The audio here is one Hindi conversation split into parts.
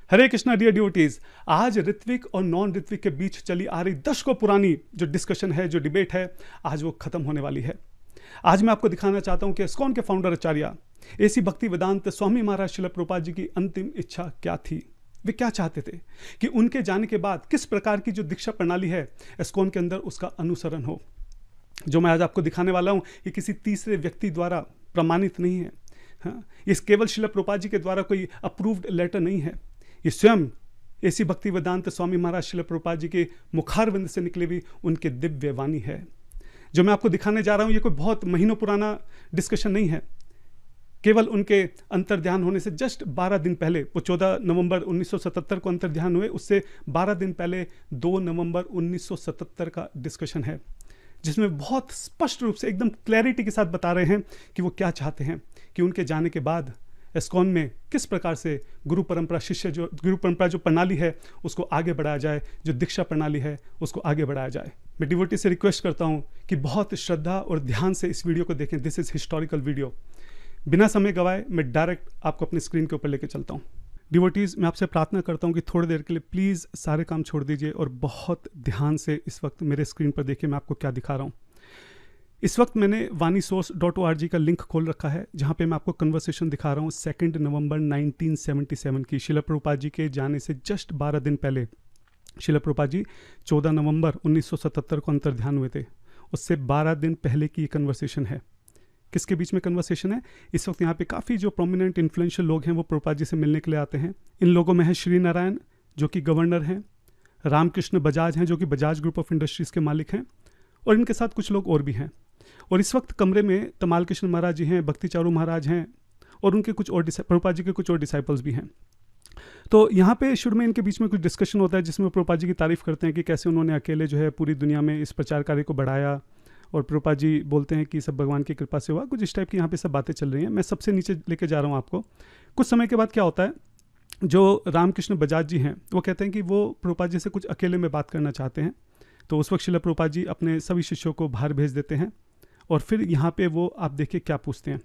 हरे कृष्णा डियर डिवोटीज। आज ऋत्विक और नॉन ऋत्विक के बीच चली आ रही दशकों पुरानी जो डिस्कशन है, जो डिबेट है, आज वो खत्म होने वाली है। आज मैं आपको दिखाना चाहता हूं कि इस्कॉन के फाउंडर आचार्य एसी भक्ति वेदांत स्वामी महाराज श्रील प्रभुपाद जी की अंतिम इच्छा क्या थी। वे क्या चाहते थे कि उनके जाने के बाद किस प्रकार की जो दीक्षा प्रणाली है इस्कॉन के अंदर उसका अनुसरण हो। जो मैं आज आपको दिखाने वाला हूं ये किसी तीसरे व्यक्ति द्वारा प्रमाणित नहीं है। हाँ, ये केवल श्रील प्रभुपाद जी के द्वारा कोई अप्रूव्ड लेटर नहीं है। ये स्वयं एसी भक्ति वेदांत स्वामी महाराज श्रील प्रभुपाद जी के मुखारविंद से निकली हुई उनके दिव्य वाणी है। जो मैं आपको दिखाने जा रहा हूं ये कोई बहुत महीनों पुराना डिस्कशन नहीं है। केवल उनके अंतर्ध्यान होने से जस्ट 12 दिन पहले, वो 14 नवंबर 1977 को अंतर्ध्यान हुए, उससे 12 दिन पहले 2 नवंबर 1977 का डिस्कशन है, जिसमें बहुत स्पष्ट रूप से एकदम क्लैरिटी के साथ बता रहे हैं कि वो क्या चाहते हैं कि उनके जाने के बाद इस्कॉन में किस प्रकार से गुरु परंपरा जो प्रणाली है उसको आगे बढ़ाया जाए, जो दीक्षा प्रणाली है उसको आगे बढ़ाया जाए। मैं डिवोटी से रिक्वेस्ट करता हूं कि बहुत श्रद्धा और ध्यान से इस वीडियो को देखें। This is historical video. बिना समय गवाए मैं डायरेक्ट आपको अपनी स्क्रीन के ऊपर लेके चलता हूं। डिवोटीज, मैं आपसे प्रार्थना करता हूं कि थोड़ी देर के लिए प्लीज़ सारे काम छोड़ दीजिए और बहुत ध्यान से इस वक्त मेरे स्क्रीन पर देखिए मैं आपको क्या दिखा रहा हूं। इस वक्त मैंने vanisource.org का लिंक खोल रखा है, जहां पे मैं आपको कन्वर्सेशन दिखा रहा हूं 2 नवंबर 1977 की। श्रील प्रभुपाद जी के जाने से जस्ट 12 दिन पहले श्रील प्रभुपाद जी 14 नवंबर 1977 को अंतर्ध्यान हुए थे। उससे 12 दिन पहले की कन्वर्सेशन है। किसके बीच में कन्वर्सेशन है? इस वक्त यहाँ पे काफ़ी जो प्रोमिनेंट इन्फ्लुएंशियल लोग हैं वो प्रभुपाद जी से मिलने के लिए आते हैं। इन लोगों में है श्री नारायण जो कि गवर्नर हैं, रामकृष्ण बजाज हैं जो कि बजाज ग्रुप ऑफ इंडस्ट्रीज़ के मालिक हैं, और इनके साथ कुछ लोग और भी हैं। और इस वक्त कमरे में तमाल कृष्ण महाराज जी हैं, भक्ति चारू महाराज हैं, और उनके कुछ और प्रभुपाद जी के कुछ और डिसाइपल्स भी हैं। तो यहाँ पे शुरू में इनके बीच में कुछ डिस्कशन होता है जिसमें प्रभुपाद जी की तारीफ करते हैं कि कैसे उन्होंने अकेले जो है पूरी दुनिया में इस प्रचार कार्य को बढ़ाया, और प्रभुपाद जी बोलते हैं कि सब भगवान की कृपा से हुआ। कुछ इस टाइप की यहाँ पे सब बातें चल रही हैं। मैं सबसे नीचे लेके जा रहा हूँ आपको। कुछ समय के बाद क्या होता है, जो रामकृष्ण बजाज जी हैं वो कहते हैं कि वो प्रभुपाद जी से कुछ अकेले में बात करना चाहते हैं। तो उस वक्त श्रील प्रभुपाद जी अपने सभी शिष्यों को बाहर भेज देते हैं, और फिर यहाँ पे वो आप देखिए क्या पूछते हैं।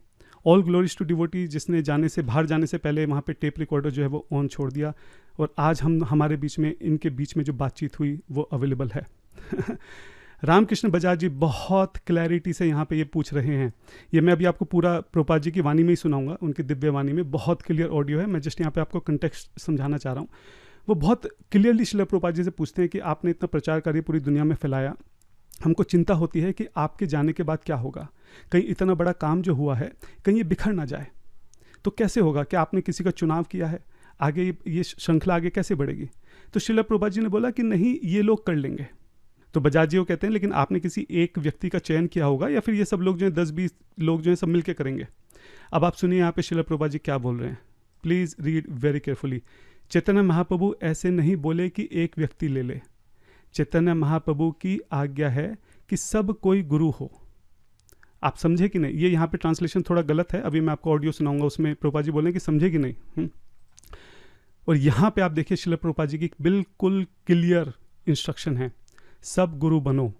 ऑल ग्लोरीज टू डिवोटी, जिसने बाहर जाने से पहले वहाँ पे टेप रिकॉर्डर जो है वो ऑन छोड़ दिया, और आज हमारे बीच में इनके बीच में जो बातचीत हुई वो अवेलेबल है। रामकृष्ण बजाज जी बहुत क्लैरिटी से यहाँ पे ये पूछ रहे हैं। ये मैं अभी आपको पूरा प्रभुपाद जी की वाणी में ही सुनाऊंगा, उनकी दिव्य वाणी में। बहुत क्लियर ऑडियो है, मैं जस्ट यहाँ पे आपको कंटेक्स्ट समझाना चाह रहा हूँ। वो बहुत क्लियरली श्रील प्रभुपाद जी से पूछते हैं कि आपने इतना प्रचार कार्य पूरी दुनिया में फैलाया, हमको चिंता होती है कि आपके जाने के बाद क्या होगा। कहीं इतना बड़ा काम जो हुआ है कहीं ये बिखर ना जाए, तो कैसे होगा? क्या आपने किसी का चुनाव किया है? आगे ये श्रृंखला आगे कैसे बढ़ेगी? तो श्रील प्रभुपाद जी ने बोला कि नहीं, ये लोग कर लेंगे। तो बजाज जी वो कहते हैं लेकिन आपने किसी एक व्यक्ति का चयन किया होगा, या फिर ये सब लोग जो हैं 10-20 लोग जो हैं सब मिलके करेंगे? अब आप सुनिए यहाँ पे श्रील प्रभुपाद जी क्या बोल रहे हैं। Please read very carefully. Chaitanya Mahaprabhu ऐसे नहीं बोले कि एक व्यक्ति ले ले। चैतन्य महाप्रभु की आज्ञा है कि सब कोई गुरु हो। आप समझे कि नहीं? ये यहाँ पे ट्रांसलेशन थोड़ा गलत है, अभी मैं आपको ऑडियो सुनाऊंगा, उसमें प्रभुपाद जी बोलें कि समझे कि नहीं। और यहाँ पे आप देखिए श्रील प्रभुपाद जी की बिल्कुल क्लियर इंस्ट्रक्शन है, सब गुरु बनो।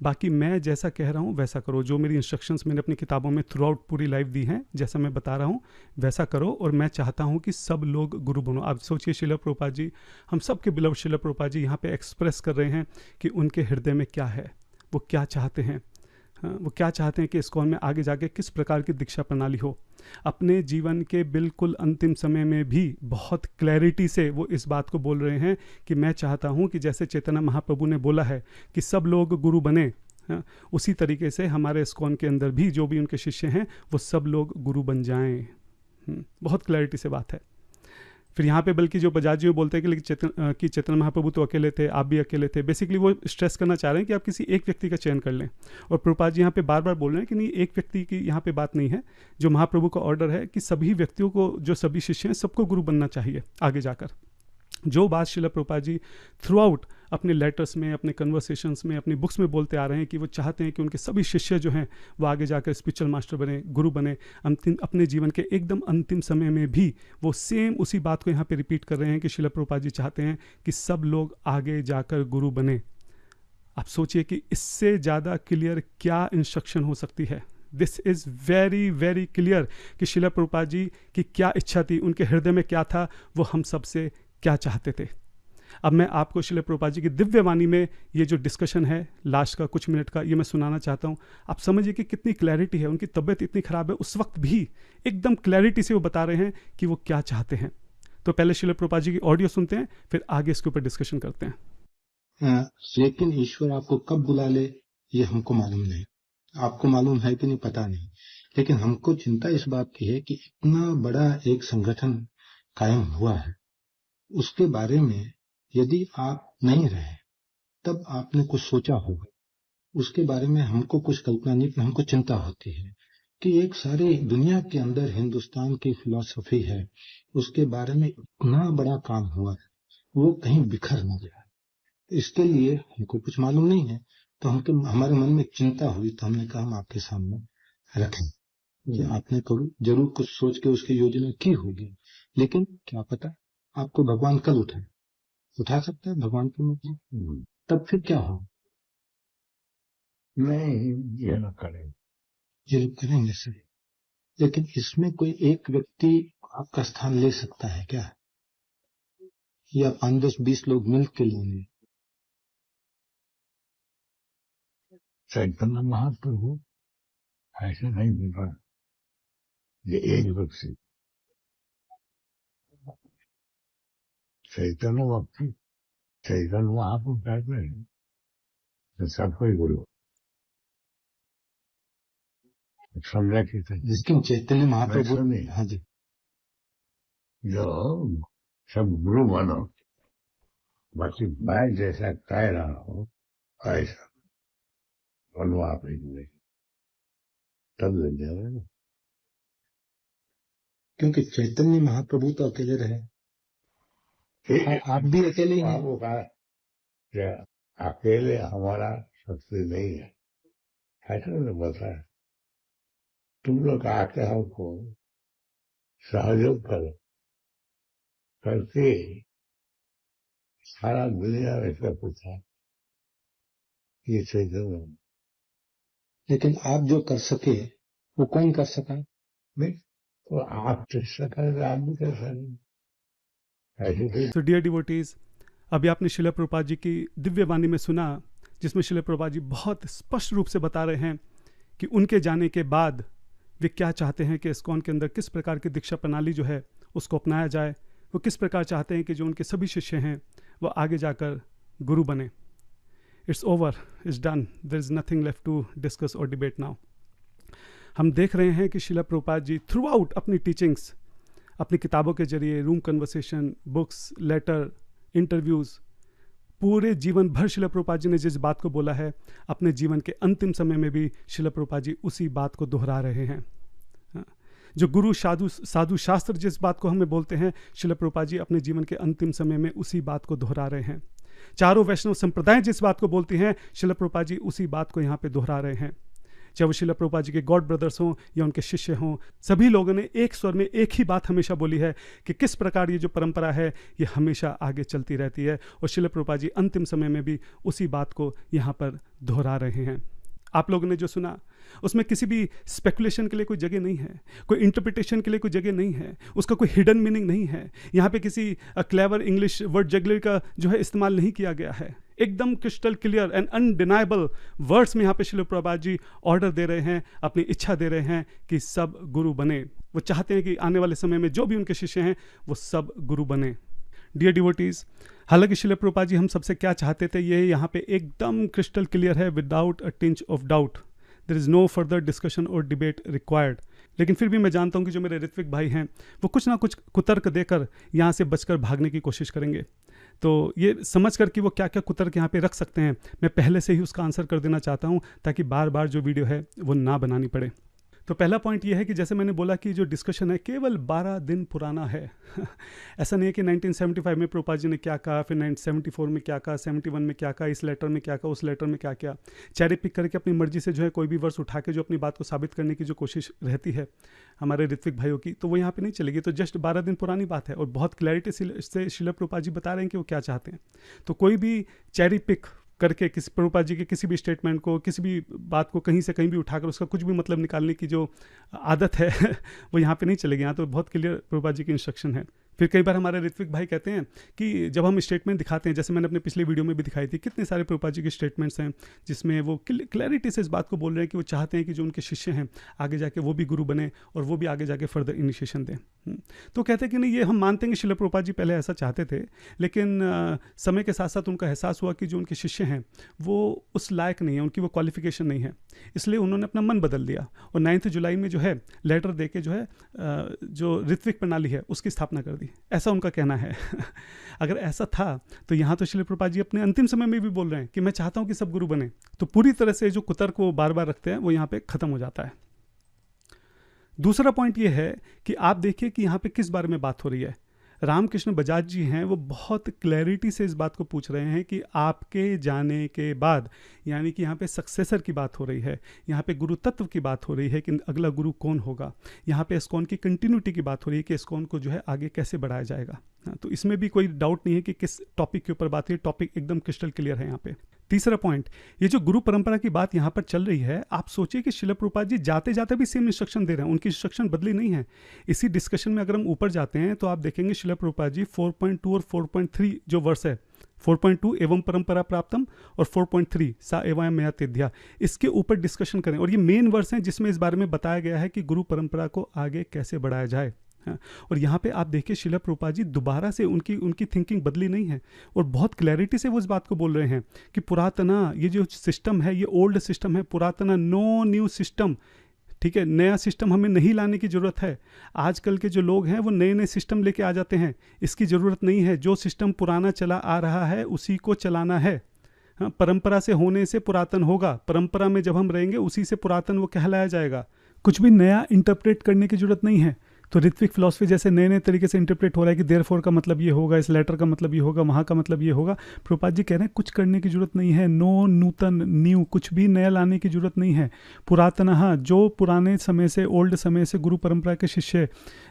बाकी मैं जैसा कह रहा हूँ वैसा करो। जो मेरी इंस्ट्रक्शंस मैंने अपनी किताबों में थ्रू आउट पूरी लाइफ दी हैं, जैसा मैं बता रहा हूँ वैसा करो, और मैं चाहता हूँ कि सब लोग गुरु बनो। आप सोचिए श्रील प्रभुपाद जी, हम सब के बिलव श्रील प्रभुपाद जी यहाँ पे एक्सप्रेस कर रहे हैं कि उनके हृदय में क्या है, वो क्या चाहते हैं। वो क्या चाहते हैं कि इस्कॉन में आगे जाके किस प्रकार की दीक्षा प्रणाली हो। अपने जीवन के बिल्कुल अंतिम समय में भी बहुत क्लैरिटी से वो इस बात को बोल रहे हैं कि मैं चाहता हूँ कि जैसे चैतन्य महाप्रभु ने बोला है कि सब लोग गुरु बने, उसी तरीके से हमारे इस्कॉन के अंदर भी जो भी उनके शिष्य हैं वो सब लोग गुरु बन जाएं। बहुत क्लैरिटी से बात है। फिर यहाँ पे बल्कि जो बजाज जी बोलते हैं कि लेकिन चैतन्य महाप्रभु तो अकेले थे, आप भी अकेले थे। बेसिकली वो स्ट्रेस करना चाह रहे हैं कि आप किसी एक व्यक्ति का चयन कर लें। और प्रभुपाद जी यहाँ पे बार बार बोल रहे हैं कि नहीं, एक व्यक्ति की यहाँ पे बात नहीं है। जो महाप्रभु का ऑर्डर है कि सभी व्यक्तियों को, जो सभी शिष्य हैं, सबको गुरु बनना चाहिए आगे जाकर। जो बात श्रील प्रभुपाद जी थ्रू आउट अपने लेटर्स में, अपने कन्वर्सेशंस में, अपनी बुक्स में बोलते आ रहे हैं कि वो चाहते हैं कि उनके सभी शिष्य जो हैं वो आगे जाकर स्पिरिचुअल मास्टर बने, गुरु बने। अपने जीवन के एकदम अंतिम समय में भी वो सेम उसी बात को यहाँ पे रिपीट कर रहे हैं कि श्रील प्रभुपाद जी चाहते हैं कि सब लोग आगे जाकर गुरु बने। आप सोचिए कि इससे ज़्यादा क्लियर क्या इंस्ट्रक्शन हो सकती है। This is very very clear कि शिला प्रभुपाद जी की क्या इच्छा थी, उनके हृदय में क्या था, वो हम सबसे क्या चाहते थे। अब मैं आपको शिला प्रभुपाद जी की दिव्य वाणी में ये जो डिस्कशन है लास्ट का कुछ मिनट का, ये मैं सुनाना चाहता हूँ। आप समझिए कि कितनी क्लैरिटी है, उनकी तबीयत इतनी ख़राब है, उस वक्त भी एकदम क्लैरिटी से वो बता रहे हैं कि वो क्या चाहते हैं। तो पहले शिला प्रभुपाद जी की ऑडियो सुनते हैं, फिर आगे इसके ऊपर डिस्कशन करते हैं। लेकिन ईश्वर आपको कब बुला ले ये हमको मालूम नहीं, आपको मालूम है कि नहीं पता नहीं, लेकिन हमको चिंता इस बात की है कि इतना बड़ा एक संगठन कायम हुआ है, उसके बारे में यदि आप नहीं रहे तब आपने कुछ सोचा होगा, उसके बारे में हमको कुछ कल्पना नहीं, हमको चिंता होती है कि एक सारी दुनिया के अंदर हिंदुस्तान की फिलॉसफी है, उसके बारे में इतना बड़ा काम हुआ है, वो कहीं बिखर न जाए। इसके लिए हमको कुछ मालूम नहीं है, तो हमको हमारे मन में चिंता हुई, तो हमने कहा हम आपके सामने रखें कि आपने जरूर कुछ सोच के उसकी योजना की होगी, लेकिन क्या पता आपको भगवान कल उठा सकता है भगवान की मूर्ति, तब फिर क्या हो? नहीं, ये न करें, ये करेंगे सर, लेकिन इसमें कोई एक व्यक्ति आपका स्थान ले सकता है क्या, या 5-10-20 लोग मिल के लेंगे? चैतन्य महाप्रभु ऐसे नहीं बोला, ये एक व्यक्ति चैतन्य भक्ति, चैतन्य महाप्रभु कहते हैं तो सबको ही बोलो समझा कि लेकिन चैतन्य महाप्रभु नहीं, हाँ जी, जो सब गुरु मानो, बाकी मैं जैसा कह रहा हूँ ऐसा बोलो आप ही नहीं, तब लग जाएगा। क्योंकि चैतन्य महाप्रभु तो अकेले रहे, आप भी अकेले ही हैं। आपको कहा अकेले हमारा शक्ति नहीं है, ऐसा नहीं बता है, तुम लोग आके हमको सहयोग करो, करके सारा दुनिया में सब पूछा ये चैतन्य, लेकिन आप जो कर सके वो कौन कर सका? नहीं तो आप चेष्टा करें, आप भी कर सकें ऐसे। तो डियर डिवोटीज, अभी आपने शिला प्रभुपाद जी की दिव्य वाणी में सुना, जिसमें शिला प्रभुपाद जी बहुत स्पष्ट रूप से बता रहे हैं कि उनके जाने के बाद वे क्या चाहते हैं कि इस्कॉन के अंदर किस प्रकार की दीक्षा प्रणाली जो है उसको अपनाया जाए, वो किस प्रकार चाहते हैं कि जो उनके सभी शिष्य हैं वो आगे जाकर गुरु बने। It's over, it's done, there is nothing left to discuss और डिबेट नाउ। हम देख रहे हैं कि शिला प्रभुपाद जी थ्रू आउट अपनी टीचिंग्स, अपनी किताबों के जरिए, room conversation, books, letter, interviews, पूरे जीवन भर शिला प्रभुपाद जी ने जिस बात को बोला है, अपने जीवन के अंतिम समय में भी शिला प्रभुपाद जी उसी बात को दोहरा रहे हैं। जो गुरु साधु शास्त्र जिस बात को हमें बोलते हैं, शिला प्रभुपाद जी अपने जीवन के अंतिम समय में उसी बात को दोहरा रहे हैं। चारों वैष्णव संप्रदाय जिस बात को बोलती हैं, शिला प्रभुपाद जी उसी बात को यहाँ पे दोहरा रहे हैं। चाहे वो शिला प्रभुपाद जी के गॉड ब्रदर्स हों या उनके शिष्य हों, सभी लोगों ने एक स्वर में एक ही बात हमेशा बोली है कि किस प्रकार ये जो परंपरा है ये हमेशा आगे चलती रहती है, और शिला प्रभुपाद जी अंतिम समय में भी उसी बात को यहाँ पर दोहरा रहे हैं। आप लोगों ने जो सुना उसमें किसी भी स्पेकुलेशन के लिए कोई जगह नहीं है, कोई इंटरप्रिटेशन के लिए कोई जगह नहीं है, उसका कोई हिडन मीनिंग नहीं है। यहाँ पे किसी क्लेवर इंग्लिश वर्ड जगलर का जो है इस्तेमाल नहीं किया गया है। एकदम crystal clear and undeniable words में यहाँ पे शिला प्रभुपाद जी ऑर्डर दे रहे हैं, अपनी इच्छा दे रहे हैं कि सब गुरु बने। वो चाहते हैं कि आने वाले समय में जो भी उनके शिष्य हैं वो सब गुरु बने। डियर डिवोटीज, हालांकि शिला प्रभुपाद जी हम सबसे क्या चाहते थे ये यहाँ पे एकदम क्रिस्टल क्लियर है, without a tinge of doubt. There is no further discussion और डिबेट रिक्वायर्ड। लेकिन फिर भी मैं जानता हूँ कि जो मेरे ऋत्विक भाई हैं वो कुछ ना कुछ कुतर्क देकर यहाँ से बचकर भागने की कोशिश करेंगे। तो ये समझ कर कि वो क्या क्या कुतर्क यहाँ पे रख सकते हैं, मैं पहले से ही उसका आंसर कर देना चाहता हूँ ताकि बार बार जो वीडियो है वो ना बनानी पड़े। तो पहला पॉइंट ये है कि जैसे मैंने बोला कि जो डिस्कशन है केवल 12 दिन पुराना है। ऐसा नहीं है कि 1975 में प्रभुपाद जी ने क्या कहा, फिर 1974 में क्या कहा, 71 में क्या कहा, इस लेटर में क्या कहा, उस लेटर में क्या किया। चेरी पिक करके अपनी मर्जी से जो है कोई भी वर्स उठा के जो अपनी बात को साबित करने की जो कोशिश रहती है हमारे ऋत्विक भाइयों की, तो वो यहाँ पे नहीं चलेगी। तो जस्ट 12 दिन पुरानी बात है और बहुत क्लैरिटी से शिला प्रभुपाद जी बता रहे हैं कि वो क्या चाहते हैं। तो कोई भी चेरी पिक करके किसी प्रभुपाद जी के किसी भी स्टेटमेंट को, किसी भी बात को कहीं से कहीं भी उठाकर उसका कुछ भी मतलब निकालने की जो आदत है वो यहाँ पे नहीं चलेगी। यहाँ तो बहुत क्लियर प्रभुपाद जी की इंस्ट्रक्शन है। फिर कई बार हमारे ऋत्विक भाई कहते हैं कि जब हम स्टेटमेंट दिखाते हैं, जैसे मैंने अपने पिछले वीडियो में भी दिखाई थी, कितने सारे प्रभुपाद जी के स्टेटमेंट्स हैं जिसमें वो क्लैरिटी से इस बात को बोल रहे हैं कि वो चाहते हैं कि जो उनके शिष्य हैं आगे जाके वो भी गुरु बने और वो भी आगे जाके फर्दर इनिशिएशन दें। तो कहते हैं कि नहीं, ये हम मानते हैं कि श्रील प्रभुपाद जी पहले ऐसा चाहते थे, लेकिन समय के साथ साथ उनका एहसास हुआ कि जो उनके शिष्य हैं वो उस लायक नहीं है, उनकी वो क्वालिफिकेशन नहीं है, इसलिए उन्होंने अपना मन बदल दिया और 9 जुलाई में जो है लेटर दे के जो है जो ऋत्विक प्रणाली है उसकी स्थापना कर दी, ऐसा उनका कहना है। अगर ऐसा था तो यहाँ तो श्रील प्रभुपाद जी अपने अंतिम समय में भी बोल रहे हैं कि मैं चाहता हूँ कि सब गुरु बने, तो पूरी तरह से जो कुतर्क वो बार बार रखते हैं वो यहाँ पे खत्म हो जाता है। दूसरा पॉइंट ये है कि आप देखिए कि यहाँ पे किस बारे में बात हो रही है। रामकृष्ण बजाज जी हैं, वो बहुत क्लैरिटी से इस बात को पूछ रहे हैं कि आपके जाने के बाद, यानी कि यहाँ पे सक्सेसर की बात हो रही है, यहाँ पे गुरु तत्व की बात हो रही है कि अगला गुरु कौन होगा, यहाँ पे इस्कॉन की कंटिन्यूटी की बात हो रही है कि इस्कॉन को जो है आगे कैसे बढ़ाया जाएगा। तो इसमें भी कोई डाउट नहीं है कि किस टॉपिक के ऊपर बात है, टॉपिक एकदम क्रिस्टल क्लियर है यहाँ पे। तीसरा पॉइंट, ये जो गुरु परंपरा की बात यहाँ पर चल रही है, आप सोचिए कि श्रील प्रभुपाद जी जाते जाते भी सेम इंस्ट्रक्शन दे रहे हैं, उनकी इंस्ट्रक्शन बदली नहीं है। इसी डिस्कशन में अगर हम ऊपर जाते हैं तो आप देखेंगे श्रील प्रभुपाद जी 4.2 और 4.3 जो वर्स है, 4.2 एवं परंपरा प्राप्तम और 4.3 सा एवं मया तेध्या, इसके ऊपर डिस्कशन करें और ये मेन वर्स हैं जिसमें इस बारे में बताया गया है कि गुरु परंपरा को आगे कैसे बढ़ाया जाए। और यहाँ पे आप देखिए श्रील प्रभुपाद जी दोबारा से उनकी थिंकिंग बदली नहीं है और बहुत क्लैरिटी से वो इस बात को बोल रहे हैं कि पुरातना ये जो सिस्टम है ये ओल्ड सिस्टम है, पुरातना, नो न्यू सिस्टम। ठीक है, नया सिस्टम हमें नहीं लाने की ज़रूरत है। आजकल के जो लोग हैं वो नए नए सिस्टम लेके आ जाते हैं, इसकी ज़रूरत नहीं है। जो सिस्टम पुराना चला आ रहा है उसी को चलाना है। हाँ, परंपरा से होने से पुरातन होगा, परंपरा में जब हम रहेंगे उसी से पुरातन वो कहलाया जाएगा। कुछ भी नया इंटरप्रेट करने की ज़रूरत नहीं है। तो ऋत्विक फिलॉसफी जैसे नए नए तरीके से इंटरप्रेट हो रहा है कि देयरफॉर का मतलब ये होगा, इस लेटर का मतलब ये होगा, वहाँ का मतलब ये होगा। प्रभुपाद जी कह रहे हैं कुछ करने की जरूरत नहीं है, नो नूतन न्यू, कुछ भी नया लाने की जरूरत नहीं है। पुरातन, हाँ, जो पुराने समय से, ओल्ड समय से गुरु परंपरा के शिष्य,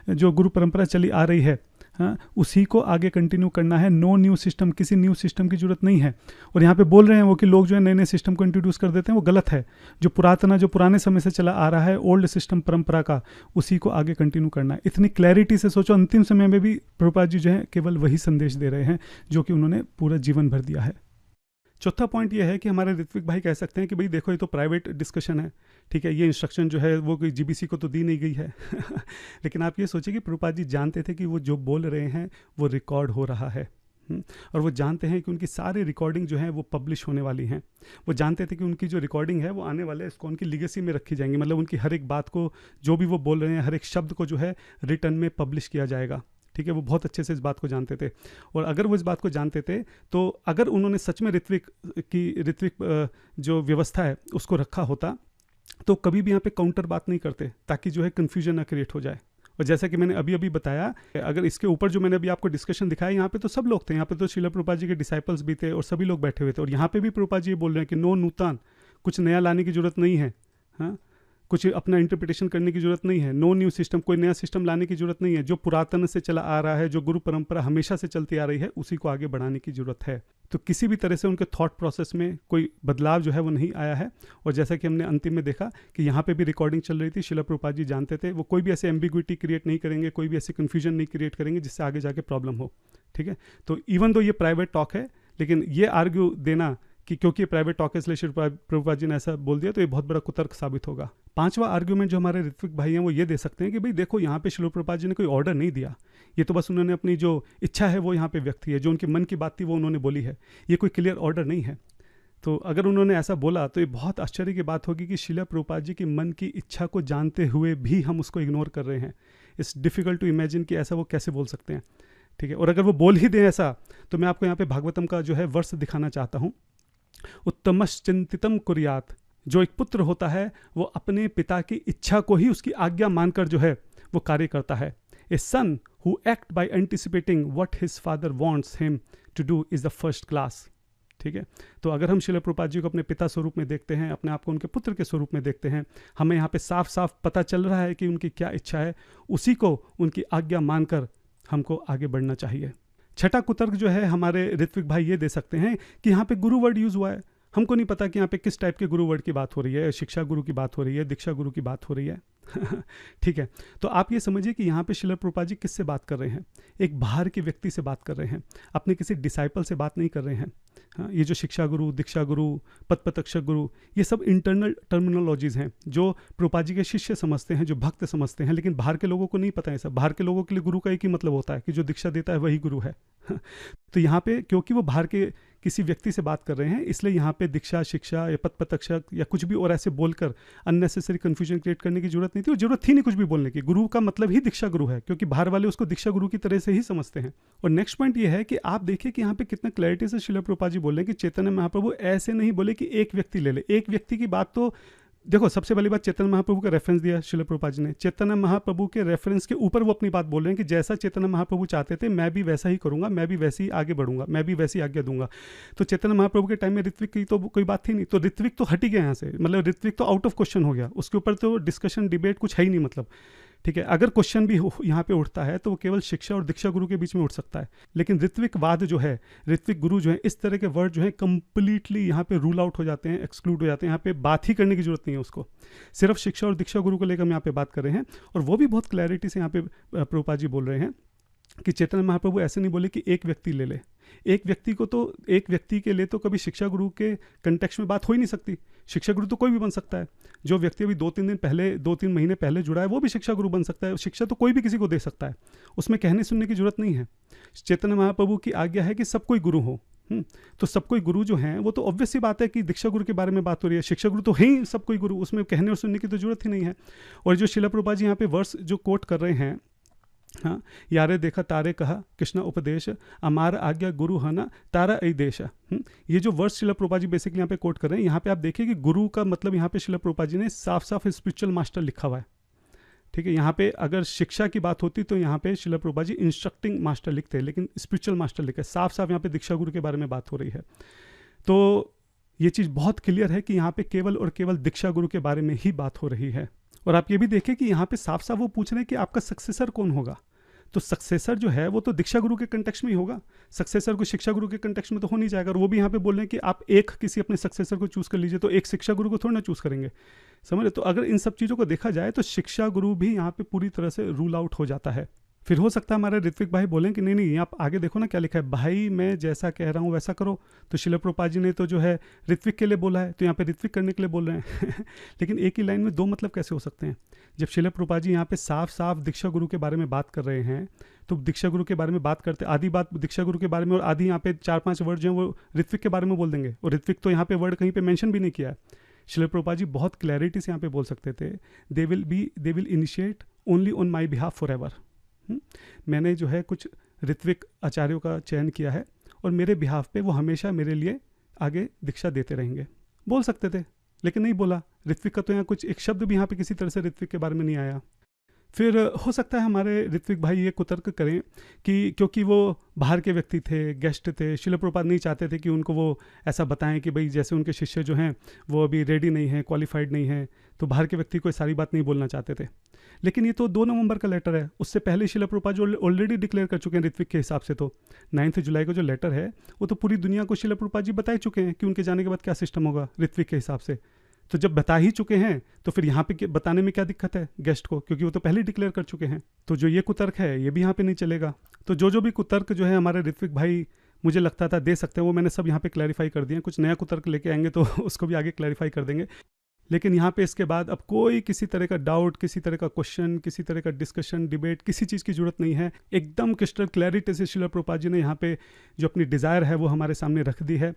जो गुरु परंपरा चली आ रही है, हाँ, उसी को आगे कंटिन्यू करना है। नो न्यू सिस्टम, किसी न्यू सिस्टम की जरूरत नहीं है। और यहाँ पे बोल रहे हैं वो कि लोग जो है नए नए सिस्टम को इंट्रोड्यूस कर देते हैं, वो गलत है। जो पुरातना, जो पुराने समय से चला आ रहा है ओल्ड सिस्टम परंपरा का, उसी को आगे कंटिन्यू करना है। इतनी क्लैरिटी से सोचो, अंतिम समय में भी प्रभुपाद जी जो है केवल वही संदेश दे रहे हैं जो कि उन्होंने पूरा जीवन भर दिया है। चौथा पॉइंट ये है कि हमारे ऋत्विक भाई कह सकते हैं कि भाई देखो ये तो प्राइवेट डिस्कशन है, ठीक है, ये इंस्ट्रक्शन जो है वो कोई जीबीसी को तो दी नहीं गई है। लेकिन आप ये सोचिए कि प्रभुपाद जी जानते थे कि वो जो बोल रहे हैं वो रिकॉर्ड हो रहा है, और वो जानते हैं कि उनकी सारी रिकॉर्डिंग जो है वो पब्लिश होने वाली हैं। वो जानते थे कि उनकी जो रिकॉर्डिंग है वो आने वाले इस्कॉन की लीगेसी में रखी जाएंगी, मतलब उनकी हर एक बात को, जो भी वो बोल रहे हैं, हर एक शब्द को जो है रिटर्न में पब्लिश किया जाएगा। ठीक है, वो बहुत अच्छे से इस बात को जानते थे। और अगर वो इस बात को जानते थे तो अगर उन्होंने सच में ऋत्विक जो व्यवस्था है उसको रखा होता तो कभी भी यहाँ पे काउंटर बात नहीं करते, ताकि जो है कन्फ्यूजन ना क्रिएट हो जाए। और जैसा कि मैंने अभी बताया, अगर इसके ऊपर जो मैंने अभी आपको डिस्कशन दिखाया, यहाँ पे तो सब लोग थे, यहाँ पे तो श्रील प्रभुपाद जी के डिसाइपल्स भी थे और सभी लोग बैठे हुए थे। और यहाँ पे भी प्रभुपाद जी बोल रहे हैं कि नो नूतन, कुछ नया लाने की जरूरत नहीं है, हाँ, कुछ अपना इंटरप्रिटेशन करने की जरूरत नहीं है। नो न्यू सिस्टम, कोई नया सिस्टम लाने की जरूरत नहीं है। जो पुरातन से चला आ रहा है, जो गुरु परंपरा हमेशा से चलती आ रही है, उसी को आगे बढ़ाने की जरूरत है। तो किसी भी तरह से उनके थॉट प्रोसेस में कोई बदलाव जो है वो नहीं आया है। और जैसा कि हमने अंतिम में देखा कि यहाँ पे भी रिकॉर्डिंग चल रही थी, श्रील प्रभुपाद जी जानते थे, वो कोई भी ऐसे एम्बिग्विटी क्रिएट नहीं करेंगे, कोई भी ऐसी कन्फ्यूजन नहीं क्रिएट करेंगे जिससे आगे जाके प्रॉब्लम हो। ठीक है, तो इवन दो ये प्राइवेट टॉक है, लेकिन ये आर्ग्यू देना कि क्योंकि ये प्राइवेट टॉक है इसलिए श्री प्रभुपाद जी ने ऐसा बोल दिया, तो ये बहुत बड़ा कुतर्क साबित होगा। पांचवा आर्ग्यूमेंट जो हमारे ऋत्विक भाई हैं वो ये दे सकते हैं कि भाई देखो, यहाँ पे श्री प्रभुपाद जी ने कोई ऑर्डर नहीं दिया, ये तो बस उन्होंने अपनी जो इच्छा है वो यहाँ पे व्यक्त की है, जो उनके मन की बात थी वो उन्होंने बोली है, ये कोई क्लियर ऑर्डर नहीं है। तो अगर उन्होंने ऐसा बोला तो ये बहुत आश्चर्य की बात होगी कि श्रील प्रभुपाद जी की मन की इच्छा को जानते हुए भी हम उसको इग्नोर कर रहे हैं। इट्स डिफिकल्ट टू इमेजिन कि ऐसा वो कैसे बोल सकते हैं। ठीक है, और अगर वो बोल ही दें ऐसा, तो मैं आपको यहाँ पे भागवतम का जो है वर्ष दिखाना चाहता हूँ। उत्तमश्चिंतितम कुर्यात, जो एक पुत्र होता है वो अपने पिता की इच्छा को ही उसकी आज्ञा मानकर जो है वो कार्य करता है। A son who act by anticipating what his father wants him to do is the first class. ठीक है, तो अगर हम श्रील प्रभुपाद जी को अपने पिता स्वरूप में देखते हैं, अपने आप को उनके पुत्र के स्वरूप में देखते हैं, हमें यहाँ पे साफ साफ पता चल रहा है कि उनकी क्या इच्छा है, उसी को उनकी आज्ञा मानकर हमको आगे बढ़ना चाहिए। छठा कुतर्क जो है हमारे ऋत्विक भाई ये दे सकते हैं कि यहाँ पे गुरु वर्ड यूज़ हुआ है। हमको नहीं पता कि यहाँ पे किस टाइप के गुरु वर्ड की बात हो रही है, शिक्षा गुरु की बात हो रही है, दीक्षा गुरु की बात हो रही है। ठीक है, तो आप ये समझिए कि यहाँ पे श्रील प्रभुपाद जी किससे बात कर रहे हैं? एक बाहर के व्यक्ति से बात कर रहे हैं, अपने किसी डिसाइपल से बात नहीं कर रहे हैं। हाँ, ये जो शिक्षा गुरु, दीक्षा गुरु, पदपतक्षक गुरु, ये सब इंटरनल टर्मिनोलॉजीज़ हैं जो प्रभुपाद जी के शिष्य समझते हैं, जो भक्त समझते हैं, लेकिन बाहर के लोगों को नहीं पता है सब। बाहर के लोगों के लिए गुरु का एक ही मतलब होता है कि जो दीक्षा देता है वही गुरु है। तो यहाँ पे क्योंकि वो बाहर के किसी व्यक्ति से बात कर रहे हैं, इसलिए यहाँ पे दीक्षा, शिक्षा या पदपतक्षक या कुछ भी और ऐसे बोलकर अननेसेसरी कन्फ्यूजन क्रिएट करने की जरूरत नहीं थी, और जरूरत थी नहीं कुछ भी बोलने की। गुरु का मतलब ही दीक्षा गुरु है, क्योंकि बाहर वाले उसको दीक्षा गुरु की तरह से ही समझते हैं। और नेक्स्ट पॉइंट ये है कि आप देखिए कि यहाँ पे कितना क्लैरिटी से श्रील प्रभुपाद जी बोल रहे हैं कि चैतन्य महाप्रभु ऐसे नहीं बोले कि एक व्यक्ति ले ले। एक व्यक्ति की बात तो देखो, सबसे पहली बात चैतन्य महाप्रभु का रेफरेंस दिया श्रील प्रभुपाद जी ने। चैतन्य महाप्रभु के रेफरेंस के ऊपर वो अपनी बात बोल रहे हैं कि जैसा चैतन्य महाप्रभु चाहते थे मैं भी वैसा ही करूंगा, मैं भी वैसे ही आगे बढ़ूंगा, मैं भी वैसी आज्ञा दूंगा। तो चैतन्य महाप्रभु के टाइम में ऋत्विक की तो कोई बात थी नहीं, तो ऋत्विक तो हट ही गया यहाँ से, मतलब ऋत्विक तो आउट ऑफ क्वेश्चन हो गया, उसके ऊपर तो डिस्कशन डिबेट कुछ है ही नहीं। मतलब ठीक है, अगर क्वेश्चन भी यहाँ पे उठता है तो वो केवल शिक्षा और दीक्षा गुरु के बीच में उठ सकता है। लेकिन ऋत्विक वाद जो है, ऋत्विक गुरु जो है, इस तरह के वर्ड जो है कंप्लीटली यहाँ पे रूल आउट हो जाते हैं, एक्सक्लूड हो जाते हैं। यहाँ पे बात ही करने की जरूरत नहीं है उसको, सिर्फ शिक्षा और दीक्षा गुरु को लेकर हम यहाँ पे बात कर रहे हैं। और वो भी बहुत क्लैरिटी से यहाँ पे प्रभुपाद जी बोल रहे हैं कि चैतन्य महाप्रभु ऐसे नहीं बोले कि एक व्यक्ति ले ले। एक व्यक्ति को तो, एक व्यक्ति के लिए तो कभी शिक्षा गुरु के कंटेक्स्ट में बात हो ही नहीं सकती। शिक्षा गुरु तो कोई भी बन सकता है। जो व्यक्ति अभी 2-3 महीने पहले जुड़ा है वो भी शिक्षा गुरु बन सकता है। शिक्षा तो कोई भी किसी को दे सकता है, उसमें कहने सुनने की जरूरत नहीं है। चैतन्य महाप्रभु की आज्ञा है कि सब कोई गुरु हो। तो सब कोई गुरु जो हैं वो तो ऑब्वियस सी बात है कि दीक्षा गुरु के बारे में बात हो रही है, शिक्षा गुरु तो है ही सब कोई गुरु, उसमें कहने और सुनने की तो जरूरत ही नहीं है। और जो श्रील प्रभुपाद जी यहाँ पे वर्स जो कोट कर रहे हैं, हाँ, यारे देखा तारे कहा कृष्ण उपदेश, अमार आज्ञा गुरु हना तारा ऐ देश। ये जो वर्स श्रील प्रभुपाद जी बेसिकली यहाँ पे कोट कर रहे हैं, यहाँ पे आप देखिए कि गुरु का मतलब यहाँ पे श्रील प्रभुपाद जी ने साफ साफ स्पिरिचुअल मास्टर लिखा हुआ है। ठीक है, यहाँ पे अगर शिक्षा की बात होती तो यहाँ पे श्रील प्रभुपाद जी इंस्ट्रक्टिंग मास्टर लिखते हैं, लेकिन स्पिरिचुअल मास्टर लिखे। साफ साफ यहाँ पे दीक्षा गुरु के बारे में बात हो रही है। तो ये चीज़ बहुत क्लियर है कि यहाँ पे केवल और केवल दीक्षा गुरु के बारे में ही बात हो रही है। और आप ये भी देखें कि यहाँ पे साफ साफ वो पूछ रहे हैं कि आपका सक्सेसर कौन होगा। तो सक्सेसर जो है वो तो दीक्षा गुरु के कंटेक्स्ट में ही होगा, सक्सेसर को शिक्षा गुरु के कंटेक्स्ट में तो हो नहीं जाएगा। और वो भी यहाँ पे बोल रहे हैं कि आप एक किसी अपने सक्सेसर को चूज कर लीजिए, तो एक शिक्षा गुरु को थोड़ा ना चूज करेंगे, समझ रहे। तो अगर इन सब चीज़ों को देखा जाए तो शिक्षा गुरु भी यहाँ पे पूरी तरह से रूल आउट हो जाता है। फिर हो सकता है हमारे ऋत्विक भाई बोलें कि नहीं नहीं, आप आगे देखो ना क्या लिखा है, भाई मैं जैसा कह रहा हूँ वैसा करो। तो श्रील प्रभुपाद जी ने तो जो है ऋत्विक के लिए बोला है, तो यहाँ पे ऋत्विक करने के लिए बोल रहे हैं। लेकिन एक ही लाइन में दो मतलब कैसे हो सकते हैं? जब श्रील प्रभुपाद जी यहाँ पे साफ साफ दीक्षा गुरु के बारे में बात कर रहे हैं, तो दीक्षा गुरु के बारे में बात करते आधी बात दीक्षा गुरु के बारे में और आधी यहाँ पे 4-5 वर्ड जो है वो ऋत्विक के बारे में बोल देंगे। और ऋत्विक तो यहाँ पे वर्ड कहीं पे मेंशन भी नहीं किया है। श्रील प्रभुपाद जी बहुत क्लैरिटी से यहाँ पे बोल सकते थे, they will initiate only on my behalf for ever. मैंने जो है कुछ ऋत्विक आचार्यों का चयन किया है और मेरे बिहाफ पे वो हमेशा मेरे लिए आगे दीक्षा देते रहेंगे, बोल सकते थे, लेकिन नहीं बोला। ऋत्विक का तो यहाँ कुछ एक शब्द भी यहाँ पे किसी तरह से ऋत्विक के बारे में नहीं आया। फिर हो सकता है हमारे ऋत्विक भाई ये कुतर्क करें कि क्योंकि वो बाहर के व्यक्ति थे, गेस्ट थे, श्रील प्रभुपाद नहीं चाहते थे कि उनको वो ऐसा बताएं कि भाई जैसे उनके शिष्य जो हैं वो अभी रेडी नहीं हैं, क्वालिफाइड नहीं हैं, तो बाहर के व्यक्ति को सारी बात नहीं बोलना चाहते थे। लेकिन ये तो 2 नवंबर का लेटर है, उससे पहले श्रील प्रभुपाद जो ऑलरेडी डिक्लेयर कर चुके हैं ऋत्विक के हिसाब से। तो 9 जुलाई को जो लेटर है वो तो पूरी दुनिया को श्रील प्रभुपाद जी बता चुके हैं कि उनके जाने के बाद क्या सिस्टम होगा ऋत्विक के हिसाब से। तो जब बता ही चुके हैं तो फिर यहाँ पे बताने में क्या दिक्कत है गेस्ट को, क्योंकि वो तो पहले ही डिक्लेयर कर चुके हैं। तो जो ये कुतर्क है ये भी यहाँ पे नहीं चलेगा। तो जो भी कुतर्क जो है हमारे ऋत्विक भाई मुझे लगता था दे सकते हैं, वो मैंने सब यहाँ पे क्लैरिफाई कर दिए हैं। कुछ नया कुतर्क लेके आएंगे तो उसको भी आगे क्लैरिफाई कर देंगे। लेकिन यहाँ पे इसके बाद अब कोई किसी तरह का डाउट, किसी तरह का क्वेश्चन, किसी तरह का डिस्कशन, डिबेट, किसी चीज़ की जरूरत नहीं है। एकदम क्रिस्टल क्लैरिटी से श्रील प्रभुपाद जी ने यहाँ पे जो अपनी डिज़ायर है वो हमारे सामने रख दी है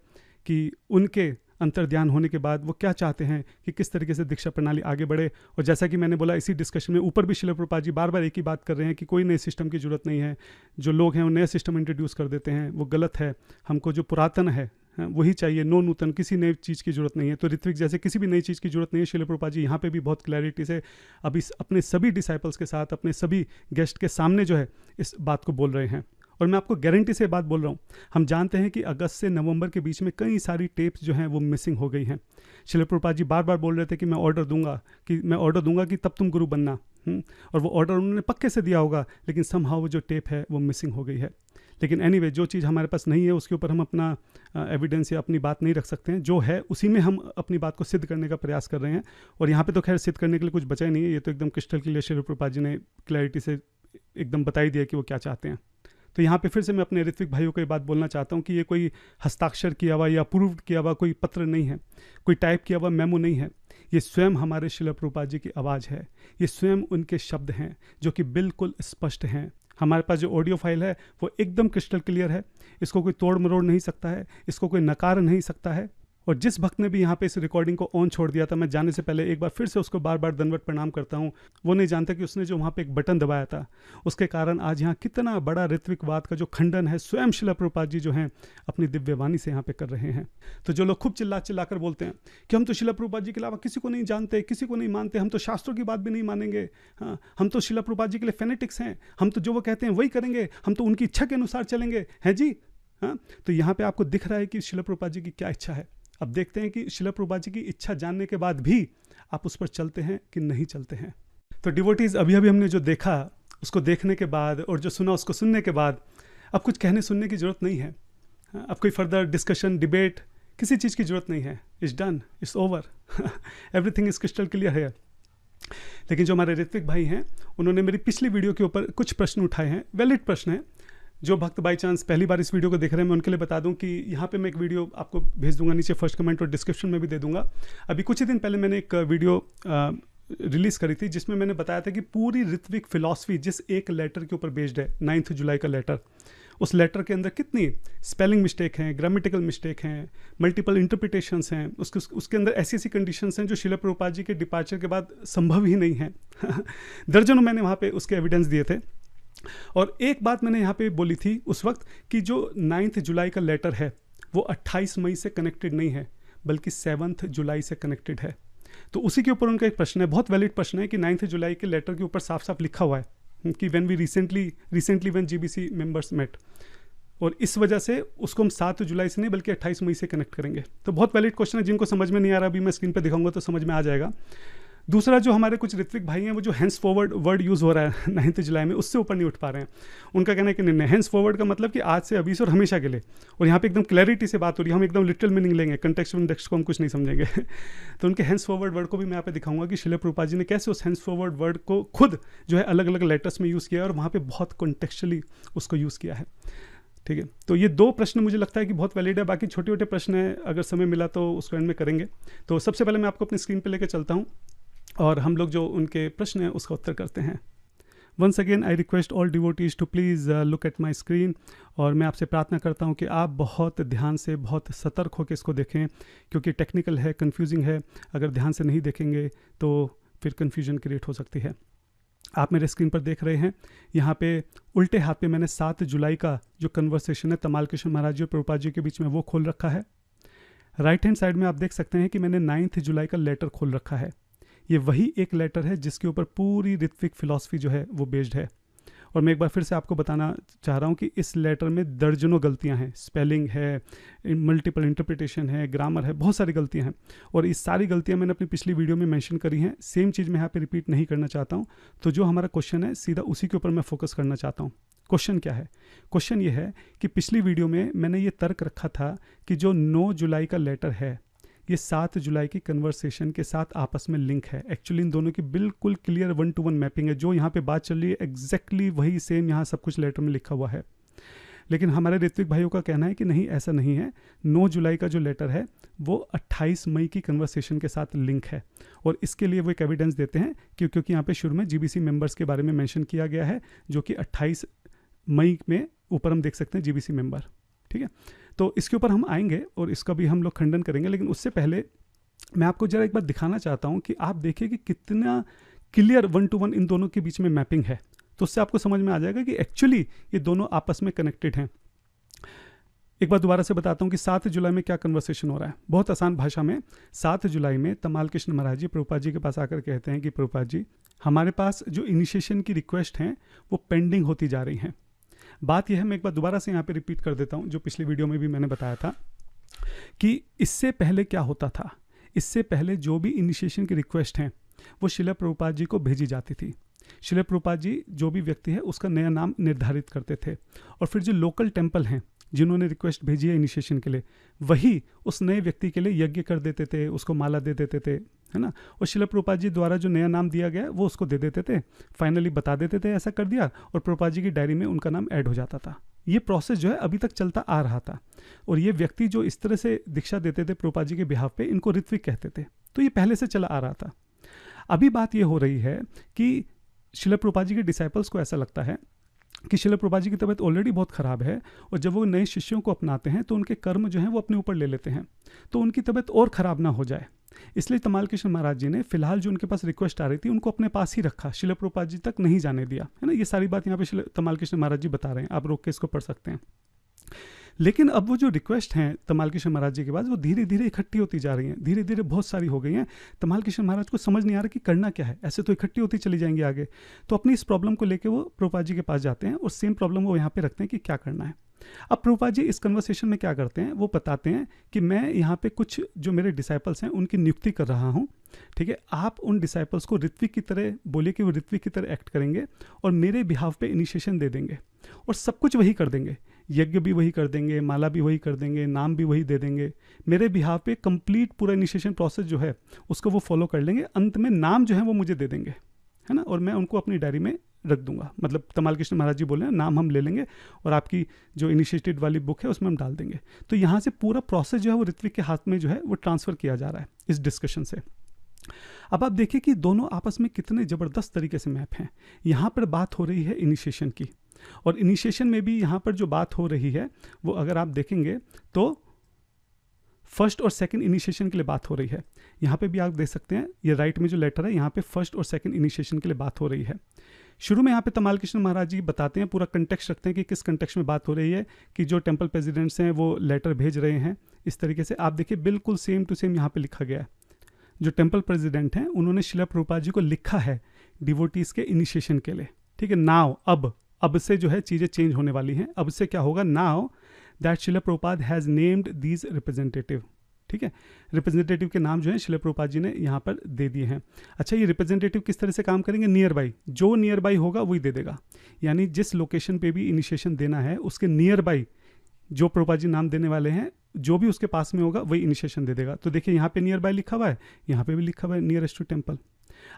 कि उनके अंतर्ध्यान होने के बाद वो क्या चाहते हैं कि किस तरीके से दीक्षा प्रणाली आगे बढ़े। और जैसा कि मैंने बोला इसी डिस्कशन में ऊपर भी श्रील प्रभुपाद जी बार बार एक ही बात कर रहे हैं कि कोई नए सिस्टम की जरूरत नहीं है। जो लोग हैं वो नए सिस्टम इंट्रोड्यूस कर देते हैं, वो गलत है। हमको जो पुरातन है वही चाहिए, नो नूतन, किसी नई चीज़ की जरूरत नहीं है। तो ऋत्विक जैसे किसी भी नई चीज़ की जरूरत नहीं है। श्रील प्रभुपाद जी यहाँ पे भी बहुत क्लैरिटी से अभी अपने सभी डिसाइपल्स के साथ, अपने सभी गेस्ट के सामने जो है इस बात को बोल रहे हैं। और मैं आपको गारंटी से बात बोल रहा हूँ, हम जानते हैं कि अगस्त से नवंबर के बीच में कई सारी टेप्स जो हैं वो मिसिंग हो गई हैं। श्रील प्रभुपाद जी बार बार बोल रहे थे कि मैं ऑर्डर दूंगा कि तब तुम गुरु बनना, और वो ऑर्डर उन्होंने पक्के से दिया होगा, लेकिन समहाउ वो जो टेप है वो मिसिंग हो गई है। लेकिन एनीवे जो चीज़ हमारे पास नहीं है उसके ऊपर हम अपना एविडेंस या अपनी बात नहीं रख सकते हैं। जो है उसी में हम अपनी बात को सिद्ध करने का प्रयास कर रहे हैं। और यहाँ पे तो खैर सिद्ध करने के लिए कुछ बचा ही नहीं है, ये तो एकदम क्रिस्टल क्लियर शिला प्रभुपाद जी ने क्लैरिटी से एकदम बता ही दिया कि वो क्या चाहते हैं। तो यहाँ पे फिर से मैं अपने ऋत्विक भाइयों को ये बात बोलना चाहता हूँ कि ये कोई हस्ताक्षर किया हुआ या अप्रूव किया हुआ कोई पत्र नहीं है, कोई टाइप किया हुआ मेमो नहीं है। ये स्वयं हमारे शिला प्रभुपाद जी की आवाज़ है, ये स्वयं उनके शब्द हैं जो कि बिल्कुल स्पष्ट हैं। हमारे पास जो ऑडियो फाइल है वो एकदम क्रिस्टल क्लियर है, इसको कोई तोड़ मरोड़ नहीं सकता है, इसको कोई नकार नहीं सकता है। और जिस भक्त ने भी यहाँ पे इस रिकॉर्डिंग को ऑन छोड़ दिया था, मैं जाने से पहले एक बार फिर से उसको बार बार दंडवत प्रणाम करता हूँ। वो नहीं जानता कि उसने जो वहाँ पे एक बटन दबाया था उसके कारण आज यहाँ कितना बड़ा ऋत्विकवाद का जो खंडन है स्वयं शिला प्रभुपाद जी जो हैं अपनी दिव्य वाणी से यहाँ पे कर रहे हैं। तो जो लोग खूब चिल्ला चिल्ला कर बोलते हैं कि हम तो शिला प्रभुपाद जी के अलावा किसी को नहीं जानते, किसी को नहीं मानते, हम तो शास्त्रों की बात भी नहीं मानेंगे, हाँ हम तो शिला प्रभुपाद जी के लिए फेनेटिक्स हैं, हम तो जो वो कहते हैं वही करेंगे, हम तो उनकी इच्छा के अनुसार चलेंगे, हैं जी। हाँ, तो यहाँ पे आपको दिख रहा है कि शिला प्रभुपाद जी की क्या इच्छा है। अब देखते हैं कि शिला प्रभुपाद जी की इच्छा जानने के बाद भी आप उस पर चलते हैं कि नहीं चलते हैं। तो डिवोटीज अभी अभी हमने जो देखा उसको देखने के बाद और जो सुना उसको सुनने के बाद अब कुछ कहने सुनने की ज़रूरत नहीं है। अब कोई फर्दर डिस्कशन डिबेट किसी चीज़ की ज़रूरत नहीं है। It's done, it's over, everything is crystal clear है। लेकिन जो हमारे ऋत्विक भाई हैं उन्होंने मेरी पिछली वीडियो के ऊपर कुछ प्रश्न उठाए हैं, वैलिड प्रश्न हैं। जो भक्त बाई चांस पहली बार इस वीडियो को देख रहे हैं मैं उनके लिए बता दूं कि यहाँ पे मैं एक वीडियो आपको भेज दूंगा, नीचे फर्स्ट कमेंट और डिस्क्रिप्शन में भी दे दूंगा। अभी कुछ ही दिन पहले मैंने एक वीडियो रिलीज़ करी थी जिसमें मैंने बताया था कि पूरी ऋत्विक फिलॉसफी जिस एक लेटर के ऊपर बेस्ड है, 9 जुलाई का लेटर, उस लेटर के अंदर कितनी स्पेलिंग मिस्टेक हैं, ग्रामेटिकल मिस्टेक हैं, मल्टीपल इंटरप्रिटेशंस हैं, उसके अंदर ऐसी ऐसी कंडीशंस हैं जो शिला प्रभुपाद जी के डिपार्चर के बाद संभव ही नहीं है। दर्जनों मैंने वहाँ पे उसके एविडेंस दिए थे। और एक बात मैंने यहाँ पे बोली थी उस वक्त कि जो 9 जुलाई का लेटर है वो 28 मई से कनेक्टेड नहीं है बल्कि 7 जुलाई से कनेक्टेड है। तो उसी के ऊपर उनका एक प्रश्न है, बहुत वैलिड प्रश्न है कि 9 जुलाई के लेटर के ऊपर साफ साफ लिखा हुआ है कि when we recently when GBC members met, और इस वजह से उसको हम 7 जुलाई से नहीं बल्कि 28 मई से कनेक्ट करेंगे। तो बहुत वैलिड क्वेश्चन है, जिनको समझ में नहीं आ रहा अभी मैं स्क्रीन पर दिखाऊंगा तो समझ में आ जाएगा। दूसरा, जो हमारे कुछ ऋत्विक भाई हैं वो जो हैंस फॉरवर्ड वर्ड यूज़ हो रहा है 9 जुलाई में उससे ऊपर नहीं उठ पा रहे हैं। उनका कहना है कि नहीं, हैंस फॉरवर्ड का मतलब कि आज से, अभी से और हमेशा के लिए। और यहाँ पे एकदम क्लैरिटी से बात हो रही है, हम एकदम लिटरल मीनिंग लेंगे, कंटेक्स्ट वनटेक्स्ट को हम कुछ नहीं समझेंगे। तो उनके हैंस फॉरवर्ड वर्ड को भी मैं यहाँ पे दिखाऊंगा कि शिला प्रभुपाद जी ने कैसे उस हैंस फॉरवर्ड वर्ड को खुद जो है अलग अलग लेटर्स में यूज़ किया है और वहाँ पर बहुत कॉन्टेक्चुअली उसको यूज़ किया है। ठीक है, तो ये 2 प्रश्न मुझे लगता है कि बहुत वैलिड है। बाकी छोटे छोटे प्रश्न हैं, अगर समय मिला तो उसको एंड में करेंगे। तो सबसे पहले मैं आपको अपनी स्क्रीन पे लेकर चलता हूँ और हम लोग जो उनके प्रश्न हैं उसका उत्तर करते हैं। Once again I request all devotees to please look at my screen. और मैं आपसे प्रार्थना करता हूँ कि आप बहुत ध्यान से, बहुत सतर्क होकर इसको देखें, क्योंकि टेक्निकल है, कन्फ्यूजिंग है। अगर ध्यान से नहीं देखेंगे तो फिर कन्फ्यूजन क्रिएट हो सकती है। आप मेरे स्क्रीन पर देख रहे हैं, यहाँ पे उल्टे हाथ पे मैंने 7 जुलाई का जो कन्वर्सेशन है तमाल कृष्ण महाराज जी और प्रभुपाद जी के बीच में वो खोल रखा है। राइट हैंड साइड में आप देख सकते हैं कि मैंने 9 जुलाई का लेटर खोल रखा है। ये वही एक लेटर है जिसके ऊपर पूरी ऋत्विक फिलॉसफी जो है वो बेस्ड है। और मैं एक बार फिर से आपको बताना चाह रहा हूँ कि इस लेटर में दर्जनों गलतियाँ हैं, स्पेलिंग है, मल्टीपल इंटरप्रिटेशन है, ग्रामर है, बहुत सारी गलतियाँ हैं। और इस सारी गलतियाँ मैंने अपनी पिछली वीडियो में मेंशन करी हैं। सेम चीज़ मैं यहाँ पे रिपीट नहीं करना चाहता हूँ। तो जो हमारा क्वेश्चन है सीधा उसी के ऊपर मैं फोकस करना चाहता हूँ। क्वेश्चन क्या है? क्वेश्चन ये है कि पिछली वीडियो में मैंने ये तर्क रखा था कि जो 9 जुलाई का लेटर है ये 7 जुलाई की कन्वर्सेशन के साथ आपस में लिंक है। एक्चुअली इन दोनों की बिल्कुल क्लियर 1-to-1 मैपिंग है। जो यहाँ पे बात चल रही है एग्जैक्टली वही सेम यहाँ सब कुछ लेटर में लिखा हुआ है। लेकिन हमारे ऋत्विक भाइयों का कहना है कि नहीं, ऐसा नहीं है। 9 जुलाई का जो लेटर है वो 28 मई की कन्वर्सेशन के साथ लिंक है। और इसके लिए वो एक एविडेंस देते हैं क्योंकि यहाँ पे शुरू में जीबीसी मेंबर्स के बारे में मेंशन किया गया है, जो कि 28 मई में ऊपर हम देख सकते हैं जीबीसी मेंबर। ठीक है, तो इसके ऊपर हम आएंगे और इसका भी हम लोग खंडन करेंगे। लेकिन उससे पहले मैं आपको जरा एक बार दिखाना चाहता हूँ कि आप देखिए कि कितना क्लियर 1-to-1 इन दोनों के बीच में मैपिंग है। तो उससे आपको समझ में आ जाएगा कि एक्चुअली ये दोनों आपस में कनेक्टेड हैं। एक बार दोबारा से बताता हूँ कि 7 जुलाई में क्या कन्वर्सेशन हो रहा है। बहुत आसान भाषा में 7 जुलाई में तमाल कृष्ण महाराज जी प्रभुपाद जी के पास आकर कहते हैं कि प्रभुपाद जी, हमारे पास जो इनिशिएशन की रिक्वेस्ट हैं वो पेंडिंग होती जा रही हैं। बात यह है, मैं एक बार दोबारा से यहाँ पे रिपीट कर देता हूँ, जो पिछली वीडियो में भी मैंने बताया था कि इससे पहले क्या होता था। इससे पहले जो भी इनिशिएशन की रिक्वेस्ट हैं वो शिला प्रभुपाद जी को भेजी जाती थी। शिला प्रभुपाद जी जो भी व्यक्ति है उसका नया नाम निर्धारित करते थे, और फिर जो लोकल टेम्पल हैं जिन्होंने रिक्वेस्ट भेजी है इनिशिएशन के लिए, वही उस नए व्यक्ति के लिए यज्ञ कर देते थे, उसको माला दे देते थे, है ना। और शिला प्रभुपाद जी द्वारा जो नया नाम दिया गया वो उसको दे देते थे, फाइनली बता देते थे ऐसा कर दिया, और प्रभुपाद जी की डायरी में उनका नाम ऐड हो जाता था। ये प्रोसेस जो है अभी तक चलता आ रहा था, और ये व्यक्ति जो इस तरह से दीक्षा देते थे प्रभुपाद जी के बिहाफ पे, इनको ऋत्विक कहते थे। तो ये पहले से चला आ रहा था। अभी बात ये हो रही है कि शिला प्रभुपाद जी के डिसाइपल्स को ऐसा लगता है कि शिला प्रभुपाद जी की तबीयत ऑलरेडी बहुत ख़राब है, और जब वो नए शिष्यों को अपनाते हैं तो उनके कर्म जो हैं वो अपने ऊपर ले लेते हैं, तो उनकी तबीयत और ख़राब ना हो जाए, इसलिए तमाल कृष्ण महाराज जी ने फिलहाल जो उनके पास रिक्वेस्ट आ रही थी उनको अपने पास ही रखा, शिला प्रभुपाद जी तक नहीं जाने दिया, है ना। ये सारी बात यहाँ पे तमाल कृष्ण महाराज जी बता रहे हैं, आप रोक के इसको पढ़ सकते हैं। लेकिन अब वो जो रिक्वेस्ट हैं तमाल कृष्ण महाराज जी के बाद, वो धीरे धीरे इकट्ठी होती जा रही हैं, धीरे धीरे बहुत सारी हो गई हैं। तमाल कृष्ण महाराज को समझ नहीं आ रहा कि करना क्या है, ऐसे तो इकट्ठी होती चली जाएंगी आगे। तो अपनी इस प्रॉब्लम को लेकर वो प्रभुपाद जी के पास जाते हैं और सेम प्रॉब्लम वो यहाँ पे रखते हैं कि क्या करना है। अब प्रभुपाद जी इस कन्वर्सेशन में क्या करते हैं, वो बताते हैं कि मैं यहाँ पे कुछ जो मेरे डिसाइपल्स हैं उनकी नियुक्ति कर रहा हूँ, ठीक है। आप उन डिसाइपल्स को ऋत्विक की तरह बोलिए कि वो ऋत्विक की तरह एक्ट करेंगे और मेरे बिहाफ पे इनिशिएशन दे देंगे, और सब कुछ वही कर देंगे, यज्ञ भी वही कर देंगे, माला भी वही कर देंगे, नाम भी वही दे देंगे, मेरे बिहाफ पे कंप्लीट पूरा इनिशिएशन प्रोसेस जो है उसको वो फॉलो कर लेंगे, अंत में नाम जो है वो मुझे दे देंगे, है ना, और मैं उनको अपनी डायरी में रख दूंगा। मतलब तमाल कृष्ण महाराज जी बोल रहे हैं नाम हम ले लेंगे और आपकी जो इनिशिएटेड वाली बुक है उसमें हम डाल देंगे। तो यहाँ से पूरा प्रोसेस जो है वो ऋत्विक के हाथ में जो है वो ट्रांसफ़र किया जा रहा है इस डिस्कशन से। अब आप देखिए कि दोनों आपस में कितने ज़बरदस्त तरीके से मैप हैं। यहाँ पर बात हो रही है इनिशिएशन की, और इनिशिएशन में भी यहाँ पर जो बात हो रही है वो अगर आप देखेंगे तो फर्स्ट और सेकंड इनिशिएशन के लिए बात हो रही है। यहाँ पे भी आप देख सकते हैं ये राइट में जो लेटर है यहाँ पे फर्स्ट और सेकंड इनिशिएशन के लिए बात हो रही है। शुरू में यहाँ पे तमाल कृष्ण महाराज जी बताते हैं, पूरा कंटेक्स्ट रखते हैं कि किस कंटेक्स्ट में बात हो रही है, कि जो टेम्पल प्रेसिडेंट्स हैं वो लेटर भेज रहे हैं। इस तरीके से आप देखिए बिल्कुल सेम टू सेम यहाँ पे लिखा गया है। जो टेम्पल प्रेसिडेंट हैं उन्होंने शिला प्रभुपाद जी को लिखा है डिवोटीज के इनिशिएशन के लिए, ठीक है। नाउ अब से जो है चीज़ें चेंज होने वाली हैं। अब से क्या होगा, now that Shila Prabhupada has named these representative, ठीक है। रिप्रेजेंटेटिव के नाम जो है शिला प्रभुपाद जी ने यहाँ पर दे दिए हैं। अच्छा, ये रिप्रेजेंटेटिव किस तरह से काम करेंगे, नियर बाई, जो नियर बाई होगा वही दे देगा, यानी जिस लोकेशन पे भी इनिशिएशन देना है उसके नियर बाई जो प्रभुपाद जी नाम देने वाले हैं, जो भी उसके पास में होगा वही इनिशिएशन दे देगा। तो देखिए यहाँ पे नियर बाई लिखा हुआ है, यहाँ पे भी लिखा हुआ है नियरेस्ट टू टेम्पल।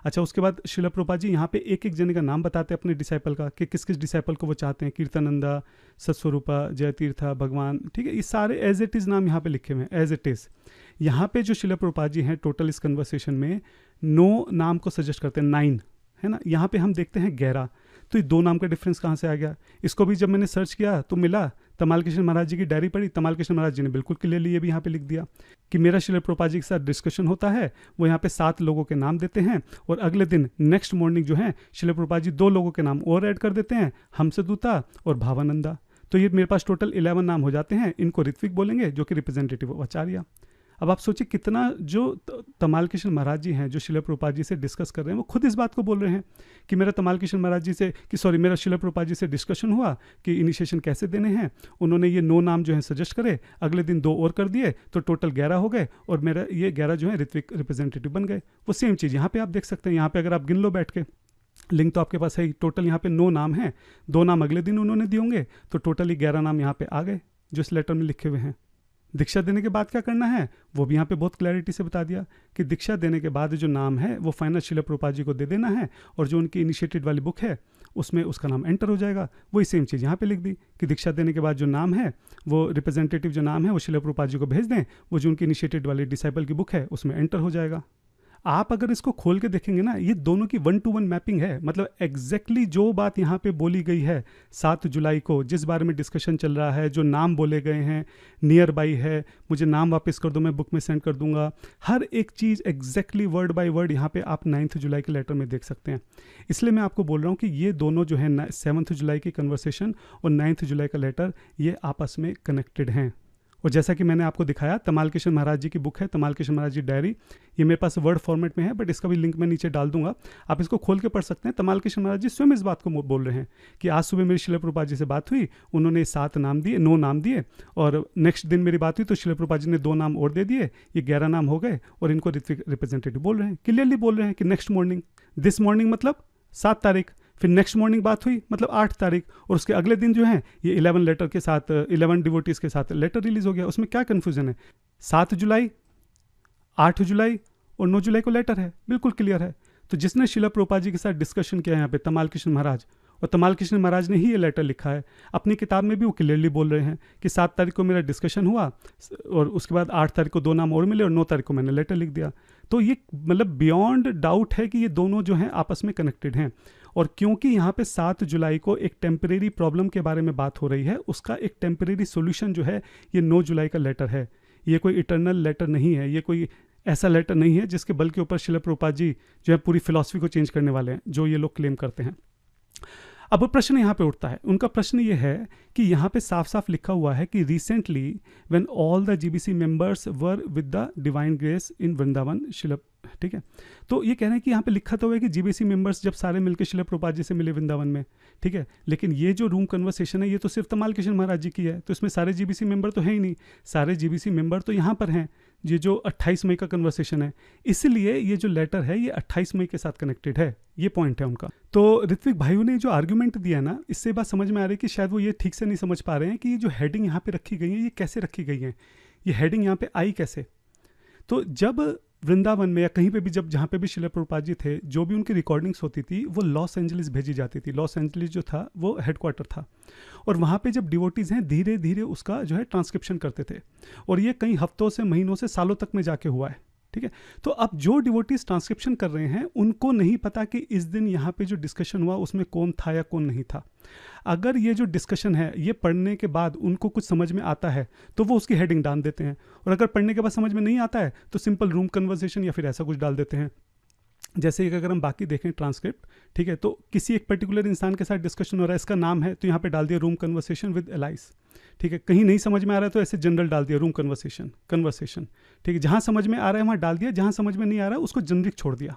अच्छा, उसके बाद शिला प्रभुपाद जी यहाँ पे एक एक जने का नाम बताते हैं अपने डिसाइपल का, कि किस किस डिसाइपल को वो चाहते हैं, कीर्तनंदा, सत्स्वरूपा, जय तीर्था, भगवान, ठीक है। ये सारे एज इट इज़ नाम यहाँ पे लिखे हुए हैं, एज इट इज़। यहाँ पे जो शिला प्रभुपाद जी हैं टोटल इस कन्वर्सेशन में 9 नाम को सजेस्ट करते हैं, 9, है ना। यहाँ पे हम देखते हैं 11, तो ये 2 नाम का डिफरेंस कहाँ से आ गया। इसको भी जब मैंने सर्च किया तो मिला, तमाल कृष्ण महाराज जी की डायरी पढ़ी, तमाल कृष्ण महाराज जी ने बिल्कुल क्लियरली ये भी यहाँ पे लिख दिया कि मेरा शिला प्रभुपाद जी के साथ डिस्कशन होता है, वो यहाँ पे 7 लोगों के नाम देते हैं, और अगले दिन नेक्स्ट मॉर्निंग जो है शिला प्रभुपाद जी 2 लोगों के नाम और ऐड कर देते हैं, हमसदूता और भावानंदा। तो ये मेरे पास टोटल 11 नाम हो जाते हैं। इनको ऋत्विक बोलेंगे जो कि रिप्रेजेंटेटिव आचार्य। अब आप सोचिए कितना जो तमाल कृष्ण महाराज जी हैं जो शिला प्रभुपाद जी से डिस्कस कर रहे हैं, वो खुद इस बात को बोल रहे हैं कि मेरा तमाल कृष्ण महाराज जी से मेरा शिला प्रभुपाद जी से डिस्कशन हुआ कि इनिशिएशन कैसे देने हैं। उन्होंने ये 9 नाम जो है सजेस्ट करे, अगले दिन 2 और कर दिए, तो टोटल 11 हो गए, और मेरा ये 11 जो है ऋत्विक रिप्रेजेंटेटिव बन गए। वो सेम चीज़ यहाँ पे आप देख सकते हैं। यहाँ पे अगर आप गिन लो बैठ के, लिंक तो आपके पास है, टोटल यहाँ पे 9 नाम हैं, 2 नाम अगले दिन उन्होंने दिए होंगे, तो टोटली 11 नाम यहाँ पे आ गए जो इस लेटर में लिखे हुए हैं। दीक्षा देने के बाद क्या करना है वो भी यहाँ पे बहुत क्लैरिटी से बता दिया कि दीक्षा देने के बाद जो नाम है वो फाइनल शिला प्रभुपाद जी को दे देना है, और जो उनकी इनिशिएटेड वाली बुक है उसमें उसका नाम एंटर हो जाएगा। वही सेम चीज़ यहाँ पे लिख दी कि दीक्षा देने के बाद जो नाम है वो रिप्रेजेंटेटिव जो नाम है वो शिला प्रभुपाद जी को भेज दें, वो जो उनकी इनिशिएटेड वाली डिसाइपल की बुक है उसमें एंटर हो जाएगा। आप अगर इसको खोल के देखेंगे ना, ये दोनों की 1-to-1 मैपिंग है। मतलब एग्जैक्टली जो बात यहाँ पे बोली गई है 7 जुलाई को, जिस बारे में डिस्कशन चल रहा है, जो नाम बोले गए हैं, नियर बाई है, मुझे नाम वापस कर दो मैं बुक में सेंड कर दूंगा, हर एक चीज़ एग्जैक्टली वर्ड बाय वर्ड यहाँ पे आप 9 जुलाई के लेटर में देख सकते हैं। इसलिए मैं आपको बोल रहा हूँ कि ये दोनों जो है 7 जुलाई की कन्वर्सेशन और 9 जुलाई का लेटर, ये आपस में कनेक्टेड हैं। और जैसा कि मैंने आपको दिखाया, तमाल कृष्ण महाराज जी की बुक है, तमाल कृष्ण महाराज जी डायरी, ये मेरे पास वर्ड फॉर्मेट में है, बट इसका भी लिंक मैं नीचे डाल दूंगा, आप इसको खोल के पढ़ सकते हैं। तमाल कृष्ण महाराज जी स्वयं इस बात को बोल रहे हैं कि आज सुबह मेरी शिला प्रभुपाद जी से बात हुई, उन्होंने 9 नाम दिए, और नेक्स्ट दिन मेरी बात हुई तो शिला प्रभुपाद जी ने 2 नाम और दे दिए, ये 11 नाम हो गए, और इनको ऋत्विक रिप्रेजेंटेटिव बोल रहे हैं, क्लियरली बोल रहे हैं कि नेक्स्ट मॉर्निंग, दिस मॉर्निंग मतलब 7 तारीख, फिर नेक्स्ट मॉर्निंग बात हुई मतलब 8 तारीख, और उसके अगले दिन जो है ये 11 लेटर के साथ 11 डिवोटीज़ के साथ लेटर रिलीज हो गया। उसमें क्या कन्फ्यूज़न है? 7 जुलाई, 8 जुलाई और 9 जुलाई को लेटर है, बिल्कुल क्लियर है। तो जिसने शिला प्रभुपाद जी के साथ डिस्कशन किया यहाँ पे तमाल कृष्ण महाराज, और तमाल कृष्ण महाराज ने ही ये लेटर लिखा है अपनी किताब में भी, वो क्लियरली बोल रहे हैं कि 7 तारीख को मेरा डिस्कशन हुआ और उसके बाद 8 तारीख को 2 नाम और मिले और 9 तारीख को मैंने लेटर लिख दिया। तो ये मतलब बियॉन्ड डाउट है कि ये दोनों जो हैं आपस में कनेक्टेड हैं। और क्योंकि यहाँ पे 7 जुलाई को एक टेम्परेरी प्रॉब्लम के बारे में बात हो रही है, उसका एक टेम्परेरी सोल्यूशन जो है ये 9 जुलाई का लेटर है। ये कोई इटर्नल लेटर नहीं है, ये कोई ऐसा लेटर नहीं है जिसके बल के ऊपर शिला प्रभुपाद जी जो है पूरी फिलॉसफी को चेंज करने वाले हैं, जो ये लोग क्लेम करते हैं। अब प्रश्न यहाँ पे उठता है, उनका प्रश्न ये है कि यहाँ पे साफ साफ लिखा हुआ है कि recently when all the GBC members were with the divine grace in Vrindavan Srila, ठीक है। तो ये कह रहे हैं कि यहाँ पे लिखा तो हुआ है कि जीबीसी मेंबर्स जब सारे मिलकर शिला प्रभुपाद जी से मिले वृंदावन में, ठीक है, लेकिन ये जो रूम कन्वर्सेशन है ये तो सिर्फ तमाल कृष्ण महाराज जी की है, तो इसमें सारे जीबीसी मेंबर तो है ही नहीं। सारे जीबीसी मेंबर तो यहाँ पर हैं, ये जो 28 मई का कन्वर्सेशन है, इसलिए ये जो लेटर है ये 28 मई के साथ कनेक्टेड है, ये पॉइंट है उनका। तो ऋत्विक भाइयों ने जो आर्ग्यूमेंट दिया ना, इससे बात समझ में आ रही है कि शायद वो ये ठीक से नहीं समझ पा रहे हैं कि ये जो हेडिंग यहाँ पे रखी गई है ये कैसे रखी गई है, ये हेडिंग यहाँ पे आई कैसे। तो जब वृंदावन में या कहीं पे भी जब जहाँ पे भी शिला प्रभुपाद जी थे, जो भी उनकी रिकॉर्डिंग्स होती थी वो लॉस एंजलिस भेजी जाती थी। लॉस एंजलिस जो था वो हेडक्वार्टर था, और वहाँ पे जब डिवोटीज़ हैं धीरे धीरे उसका जो है ट्रांसक्रिप्शन करते थे, और ये कई हफ्तों से महीनों से सालों तक में जाके हुआ है, ठीक है। तो अब जो डिवोटीज ट्रांसक्रिप्शन कर रहे हैं उनको नहीं पता कि इस दिन यहाँ पे जो डिस्कशन हुआ उसमें कौन था या कौन नहीं था। अगर ये जो डिस्कशन है ये पढ़ने के बाद उनको कुछ समझ में आता है तो वो उसकी हेडिंग डाल देते हैं, और अगर पढ़ने के बाद समझ में नहीं आता है तो सिंपल रूम कन्वर्सेशन या फिर ऐसा कुछ डाल देते हैं। जैसे कि अगर हम बाकी देखें ट्रांसक्रिप्ट, ठीक है, तो किसी एक पर्टिकुलर इंसान के साथ डिस्कशन हो रहा है, इसका नाम है तो यहाँ पे डाल दिया रूम कन्वर्सेशन विद एलाइस, ठीक है। कहीं नहीं समझ में आ रहा है तो ऐसे जनरल डाल दिया रूम कन्वर्सेशन, ठीक है। जहाँ समझ में आ रहा है वहाँ डाल दिया, जहाँ समझ में नहीं आ रहा है उसको जनरिक छोड़ दिया।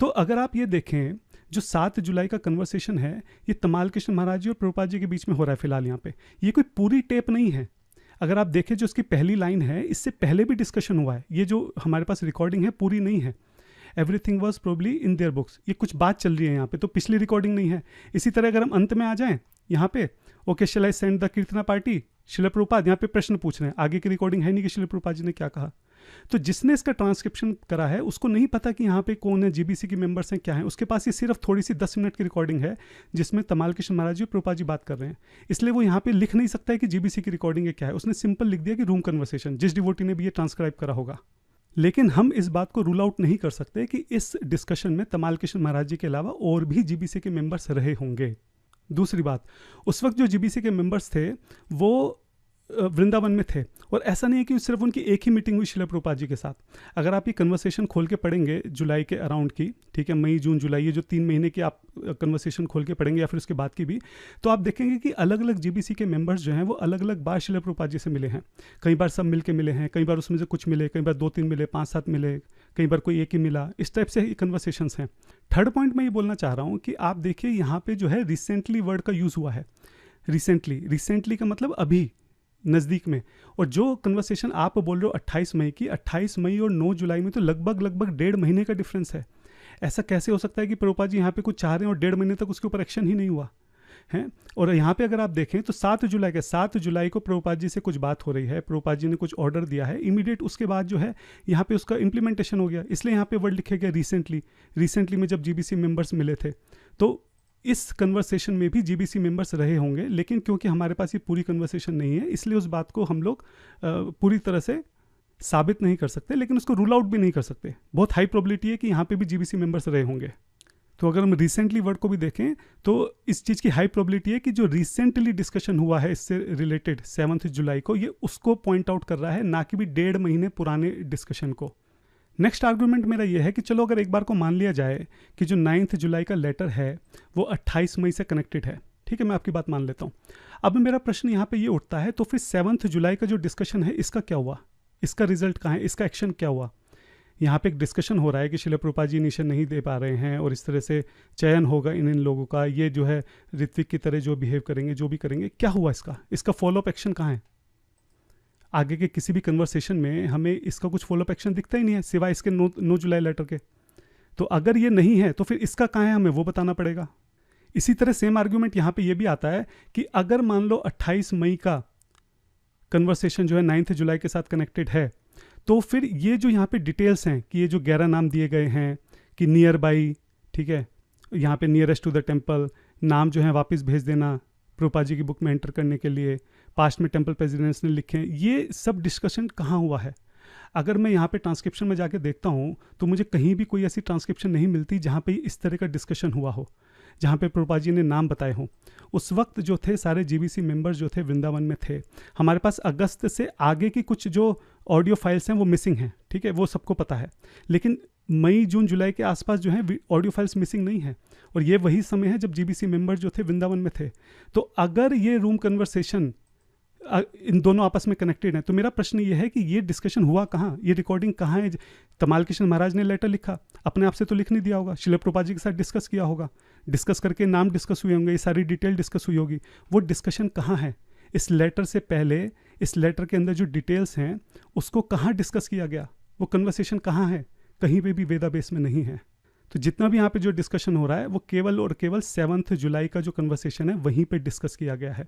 तो अगर आप ये देखें जो 7 जुलाई का कन्वर्सेशन है ये तमाल कृष्ण महाराज जी और प्रभुपाद जी के बीच में हो रहा है फिलहाल यहाँ पे, ये कोई पूरी टेप नहीं है। अगर आप देखें जो उसकी पहली लाइन है इससे पहले भी डिस्कशन हुआ है, ये जो हमारे पास रिकॉर्डिंग है पूरी नहीं है। Everything was probably in their books, ये कुछ बात चल रही है यहाँ पे, तो पिछली रिकॉर्डिंग नहीं है। इसी तरह अगर हम अंत में आ जाएं यहाँ पे, okay shall I send the kirtana party Srila Prabhupada, यहाँ पे प्रश्न पूछ रहे हैं, आगे की रिकॉर्डिंग है नहीं कि शिला प्रभुपाद जी ने क्या कहा। तो जिसने इसका ट्रांसक्रिप्शन करा है उसको नहीं पता कि यहाँ पे कौन है, जीबीसी के मेंबर्स हैं, क्या है। उसके पास ये सिर्फ थोड़ी सी 10 मिनट की रिकॉर्डिंग है जिसमें तमाल कृष्ण महाराज जी और प्रभुपाद जी बात कर रहे हैं, इसलिए वो यहाँ पे लिख नहीं सकता है कि जीबीसी की रिकॉर्डिंग है क्या है। उसने सिंपल लिख दिया कि रूम कन्वर्सेशन, जिस डिवोटी ने भी ये ट्रांसक्राइब करा होगा। लेकिन हम इस बात को रूल आउट नहीं कर सकते कि इस डिस्कशन में तमाल कृष्ण महाराज जी के अलावा और भी जीबीसी के मेंबर्स रहे होंगे। दूसरी बात, उस वक्त जो जीबीसी के मेंबर्स थे वो वृंदावन में थे, और ऐसा नहीं है कि सिर्फ उनकी एक ही मीटिंग हुई शिला प्रभुपाद जी के साथ। अगर आप ये कन्वर्सेशन खोल के पढ़ेंगे जुलाई के अराउंड की, ठीक है, मई जून जुलाई, ये जो 3 महीने की आप कन्वर्सेशन खोल के पढ़ेंगे या फिर उसके बाद की भी, तो आप देखेंगे कि अलग अलग जीबीसी के मेंबर्स जो हैं वो अलग अलग बार शिला प्रभुपाद जी से मिले हैं। कई बार सब मिल के मिले हैं, कई बार उसमें से कुछ मिले, कई बार 2-3 मिले, 5-7 मिले, कई बार कोई एक ही मिला, इस टाइप से कन्वर्सेशंस हैं। थर्ड पॉइंट मैं ये बोलना चाह रहा हूँ कि आप देखिए यहाँ पे जो है रिसेंटली वर्ड का यूज़ हुआ है। रिसेंटली का मतलब अभी नज़दीक में, और जो कन्वर्सेशन आप बोल रहे हो 28 मई की, 28 मई और 9 जुलाई में तो लगभग 1.5 महीने का डिफरेंस है। ऐसा कैसे हो सकता है कि प्रभुपाद जी यहाँ पे कुछ चाह रहे हैं और 1.5 महीने तक उसके ऊपर एक्शन ही नहीं हुआ है। और यहाँ पे अगर आप देखें तो 7 जुलाई को प्रभुपाद जी से कुछ बात हो रही है, प्रभुपाद जी ने कुछ ऑर्डर दिया है, इमीडिएट उसके बाद जो है यहाँ पे उसका इंप्लीमेंटेशन हो गया, इसलिए यहाँ पे वर्ड लिखे गया रिसेंटली में जब जीबीसी मेंबर्स मिले थे। तो इस कन्वर्सेशन में भी जीबीसी मेंबर्स रहे होंगे, लेकिन क्योंकि हमारे पास ये पूरी कन्वर्सेशन नहीं है इसलिए उस बात को हम लोग पूरी तरह से साबित नहीं कर सकते, लेकिन उसको रूल आउट भी नहीं कर सकते। बहुत हाई प्रोबेबिलिटी है कि यहाँ पे भी जीबीसी मेंबर्स रहे होंगे। तो अगर हम रिसेंटली वर्ड को भी देखें तो इस चीज़ की हाई प्रोबेबिलिटी है कि जो रिसेंटली डिस्कशन हुआ है इससे रिलेटेड 7 जुलाई को, ये उसको पॉइंट आउट कर रहा है, ना कि भी 1.5 महीने पुराने डिस्कशन को। नेक्स्ट आर्गूमेंट मेरा ये है कि चलो अगर एक बार को मान लिया जाए कि जो 9 जुलाई का लेटर है वो 28 मई से कनेक्टेड है, ठीक है, मैं आपकी बात मान लेता हूँ। अब मेरा प्रश्न यहाँ पे ये उठता है, तो फिर 7 जुलाई का जो डिस्कशन है इसका क्या हुआ, इसका रिजल्ट कहाँ है, इसका एक्शन क्या हुआ। यहाँ पे एक डिस्कशन हो रहा है कि शिला प्रभुपाद जी इनिशियल नहीं दे पा रहे हैं और इस तरह से चयन होगा इन लोगों का, ये जो है ऋत्विक की तरह जो बिहेव करेंगे, जो भी करेंगे, क्या हुआ इसका फॉलोअप एक्शन कहाँ है। आगे के किसी भी कन्वर्सेशन में हमें इसका कुछ फॉलोअप एक्शन दिखता ही नहीं है सिवाय इसके 9 जुलाई लेटर के। तो अगर ये नहीं है तो फिर इसका कहाँ है, हमें वो बताना पड़ेगा। इसी तरह सेम आर्ग्यूमेंट यहाँ पे ये भी आता है कि अगर मान लो 28 मई का कन्वर्सेशन जो है 9 जुलाई के साथ कनेक्टेड है, तो फिर ये जो यहाँ पे डिटेल्स हैं कि ये जो 11 नाम दिए गए हैं कि नियर बाई, ठीक है, यहाँ पे नियरेस्ट टू द टेम्पल, नाम जो है वापस भेज देना प्रभुपाद जी की बुक में एंटर करने के लिए, पास्ट में टेम्पल प्रेसिडेंट्स ने लिखे, ये सब डिस्कशन कहाँ हुआ है। अगर मैं यहाँ पे ट्रांसक्रिप्शन में जाके देखता हूँ तो मुझे कहीं भी कोई ऐसी ट्रांसक्रिप्शन नहीं मिलती जहाँ पे इस तरह का डिस्कशन हुआ हो, जहाँ पे प्रभुपाद जी ने नाम बताए हों। उस वक्त जो थे सारे जीबीसी मेंबर्स जो थे वृंदावन में थे। हमारे पास अगस्त से आगे की कुछ जो ऑडियो फाइल्स हैं वो मिसिंग हैं, ठीक है, वो सबको पता है, लेकिन मई जून जुलाई के आसपास जो है ऑडियो फाइल्स मिसिंग नहीं है, और ये वही समय है जब जीबीसी मेंबर्स जो थे वृंदावन में थे। तो अगर ये रूम कन्वर्सेशन इन दोनों आपस में कनेक्टेड है, तो मेरा प्रश्न ये है कि ये डिस्कशन हुआ कहाँ, ये रिकॉर्डिंग कहाँ है। तमाल कृष्ण महाराज ने लेटर लिखा, अपने आप से तो लिख नहीं दिया होगा, श्रील प्रभुपाद जी के साथ डिस्कस किया होगा, डिस्कस करके नाम डिस्कस हुए होंगे, ये सारी डिटेल डिस्कस हुई होगी। वो डिस्कशन कहाँ है? इस लेटर से पहले, इस लेटर के अंदर जो डिटेल्स हैं उसको कहाँ डिस्कस किया गया, वो कन्वर्सेशन कहाँ है? कहीं पे भी वेदाबेस में नहीं है। तो जितना भी यहाँ पे जो डिस्कशन हो रहा है वो केवल और केवल 7 जुलाई का जो कन्वर्सेशन है वहीं पे डिस्कस किया गया है।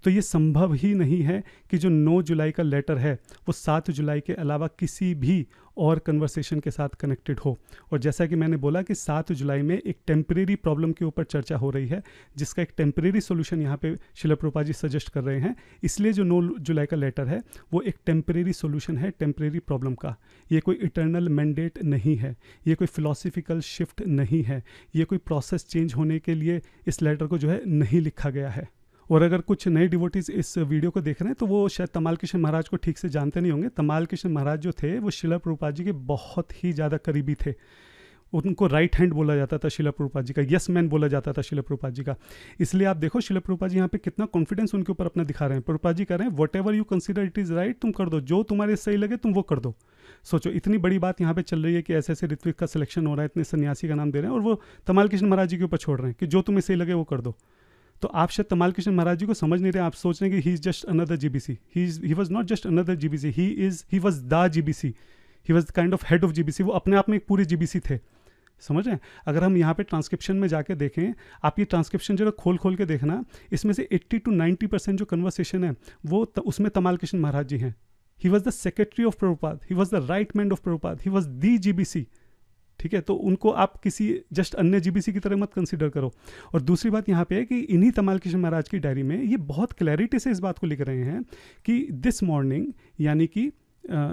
तो ये संभव ही नहीं है कि जो 9 जुलाई का लेटर है वो 7 जुलाई के अलावा किसी भी और कन्वर्सेशन के साथ कनेक्टेड हो। और जैसा कि मैंने बोला कि 7 जुलाई में एक टेम्परेरी प्रॉब्लम के ऊपर चर्चा हो रही है, जिसका एक टेम्परेरी सोल्यूशन यहाँ पे श्रील प्रभुपाद जी सजेस्ट कर रहे हैं। इसलिए जो 9 जुलाई का लेटर है वो एक टेम्परेरी सोल्यूशन है टेम्परेरी प्रॉब्लम का। ये कोई इटर्नल मैंडेट नहीं है, ये कोई फिलॉसफिकल शिफ्ट नहीं है, ये कोई प्रोसेस चेंज होने के लिए इस लेटर को जो है नहीं लिखा गया है। और अगर कुछ नए डिवोटीज इस वीडियो को देख रहे हैं तो वो शायद तमाल कृष्ण महाराज को ठीक से जानते नहीं होंगे। तमाल कृष्ण महाराज जो थे वो श्रील प्रभुपाद जी के बहुत ही ज़्यादा करीबी थे। उनको राइट हैंड बोला जाता था श्रील प्रभुपाद जी का, यस मैन बोला जाता था श्रील प्रभुपाद जी का। इसलिए आप देखो श्रील प्रभुपाद जी यहाँ पे कितना कॉन्फिडेंस उनके ऊपर अपना दिखा रहे हैं। प्रभुपाद जी कह रहे हैं what ever you consider it is right, तुम कर दो, जो तुम्हारे सही लगे तुम वो कर दो। सोचो इतनी बड़ी बात यहाँ पे चल रही है कि ऐसे ऐसे ऋत्विक का सिलेक्शन हो रहा है, इतने सन्यासी का नाम दे रहे हैं, और वो तमाल कृष्ण महाराज जी के ऊपर छोड़ रहे हैं कि जो तुम्हें सही लगे वो कर दो। तो आप शायद तमाल कृष्ण महाराज जी को समझ नहीं रहे, आप सोच रहे हैं कि he is just another GBC. He was not just another GBC, he was the GBC, he was kind of head of GBC. वो अपने आप में एक पूरे जीबीसी थे, समझ रहे हैं। अगर हम यहाँ पे ट्रांसक्रिप्शन में जाके देखें, आप ये ट्रांसक्रिप्शन जरा खोल खोल के देखना, इसमें से 80 to 90% जो कन्वर्सेशन है वो उसमें तमाल कृष्ण महाराज जी हैं। He was the secretary of Prabhupada, he was the right man of Prabhupada, he was the GBC, ठीक है। तो उनको आप किसी जस्ट अन्य जीबीसी की तरह मत कंसीडर करो। और दूसरी बात यहाँ पे है कि इन्हीं तमाल कृष्ण महाराज की डायरी में ये बहुत क्लैरिटी से इस बात को लिख रहे हैं कि दिस मॉर्निंग, यानी कि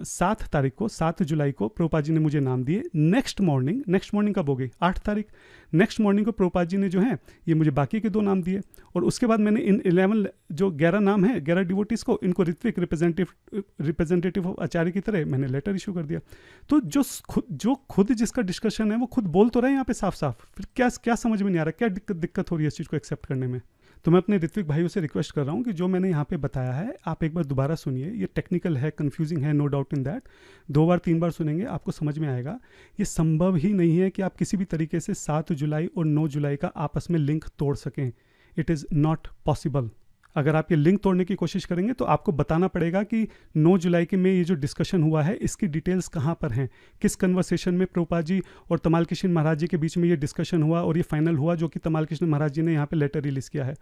7 तारीख को, 7 जुलाई को प्रभुपाद जी ने मुझे नाम दिए। नेक्स्ट मॉर्निंग कब हो गई? 8 तारीख। नेक्स्ट मॉर्निंग को प्रभुपाद जी ने जो है ये मुझे बाकी के 2 नाम दिए, और उसके बाद मैंने इन 11 जो 11 नाम है, 11 डिवोटीज़ को, इनको ऋत्विक रिप्रेजेंटेटिव ऑफ आचार्य की तरह मैंने लेटर इशू कर दिया। तो जो खुद जिसका डिस्कशन है वो खुद बोल तो रहे हैं यहाँ पे साफ साफ, फिर क्या समझ में नहीं आ रहा, क्या दिक्कत हो रही है इस चीज़ को एक्सेप्ट करने में। तो मैं अपने ऋत्विक भाइयों से रिक्वेस्ट कर रहा हूँ कि जो मैंने यहाँ पे बताया है आप एक बार दोबारा सुनिए। ये टेक्निकल है, कंफ्यूजिंग है, नो डाउट इन दैट। 2 बार 3 बार सुनेंगे आपको समझ में आएगा। ये संभव ही नहीं है कि आप किसी भी तरीके से 7 जुलाई और 9 जुलाई का आपस में लिंक तोड़ सकें। It is not possible. अगर आप ये लिंक तोड़ने की कोशिश करेंगे तो आपको बताना पड़ेगा कि 9 जुलाई के में ये जो डिस्कशन हुआ है इसकी डिटेल्स कहाँ पर हैं, किस कन्वर्सेशन में प्रभुपाद जी और तमाल कृष्ण महाराज जी के बीच में ये डिस्कशन हुआ और ये फाइनल हुआ, जो कि तमाल कृष्ण महाराज जी ने यहाँ पे लेटर रिलीज़ किया है।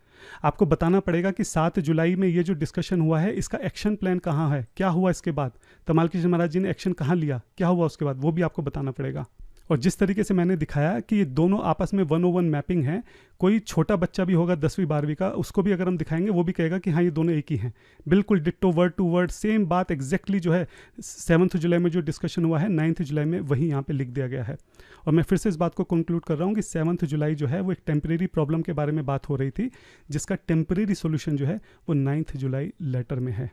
आपको बताना पड़ेगा कि 7 जुलाई में ये जो डिस्कशन हुआ है इसका एक्शन प्लान कहाँ है, क्या हुआ इसके बाद, तमाल कृष्ण महाराज जी ने एक्शन कहाँ लिया, क्या हुआ उसके बाद, वो भी आपको बताना पड़ेगा। और जिस तरीके से मैंने दिखाया कि ये दोनों आपस में 101 मैपिंग है, कोई छोटा बच्चा भी होगा 10वीं 12वीं का, उसको भी अगर हम दिखाएंगे वो भी कहेगा कि हाँ ये दोनों एक ही हैं, बिल्कुल ditto, word to word same बात एग्जैक्टली जो है 7 जुलाई में जो डिस्कशन हुआ है 9 जुलाई में वही यहाँ पे लिख दिया गया है। और मैं फिर से इस बात को कंक्लूड कर रहा हूँ कि 7 जुलाई जो है वो एक टेम्परेरी प्रॉब्लम के बारे में बात हो रही थी, जिसका टेम्परेरी सोल्यूशन जो है वो 9 जुलाई लेटर में है।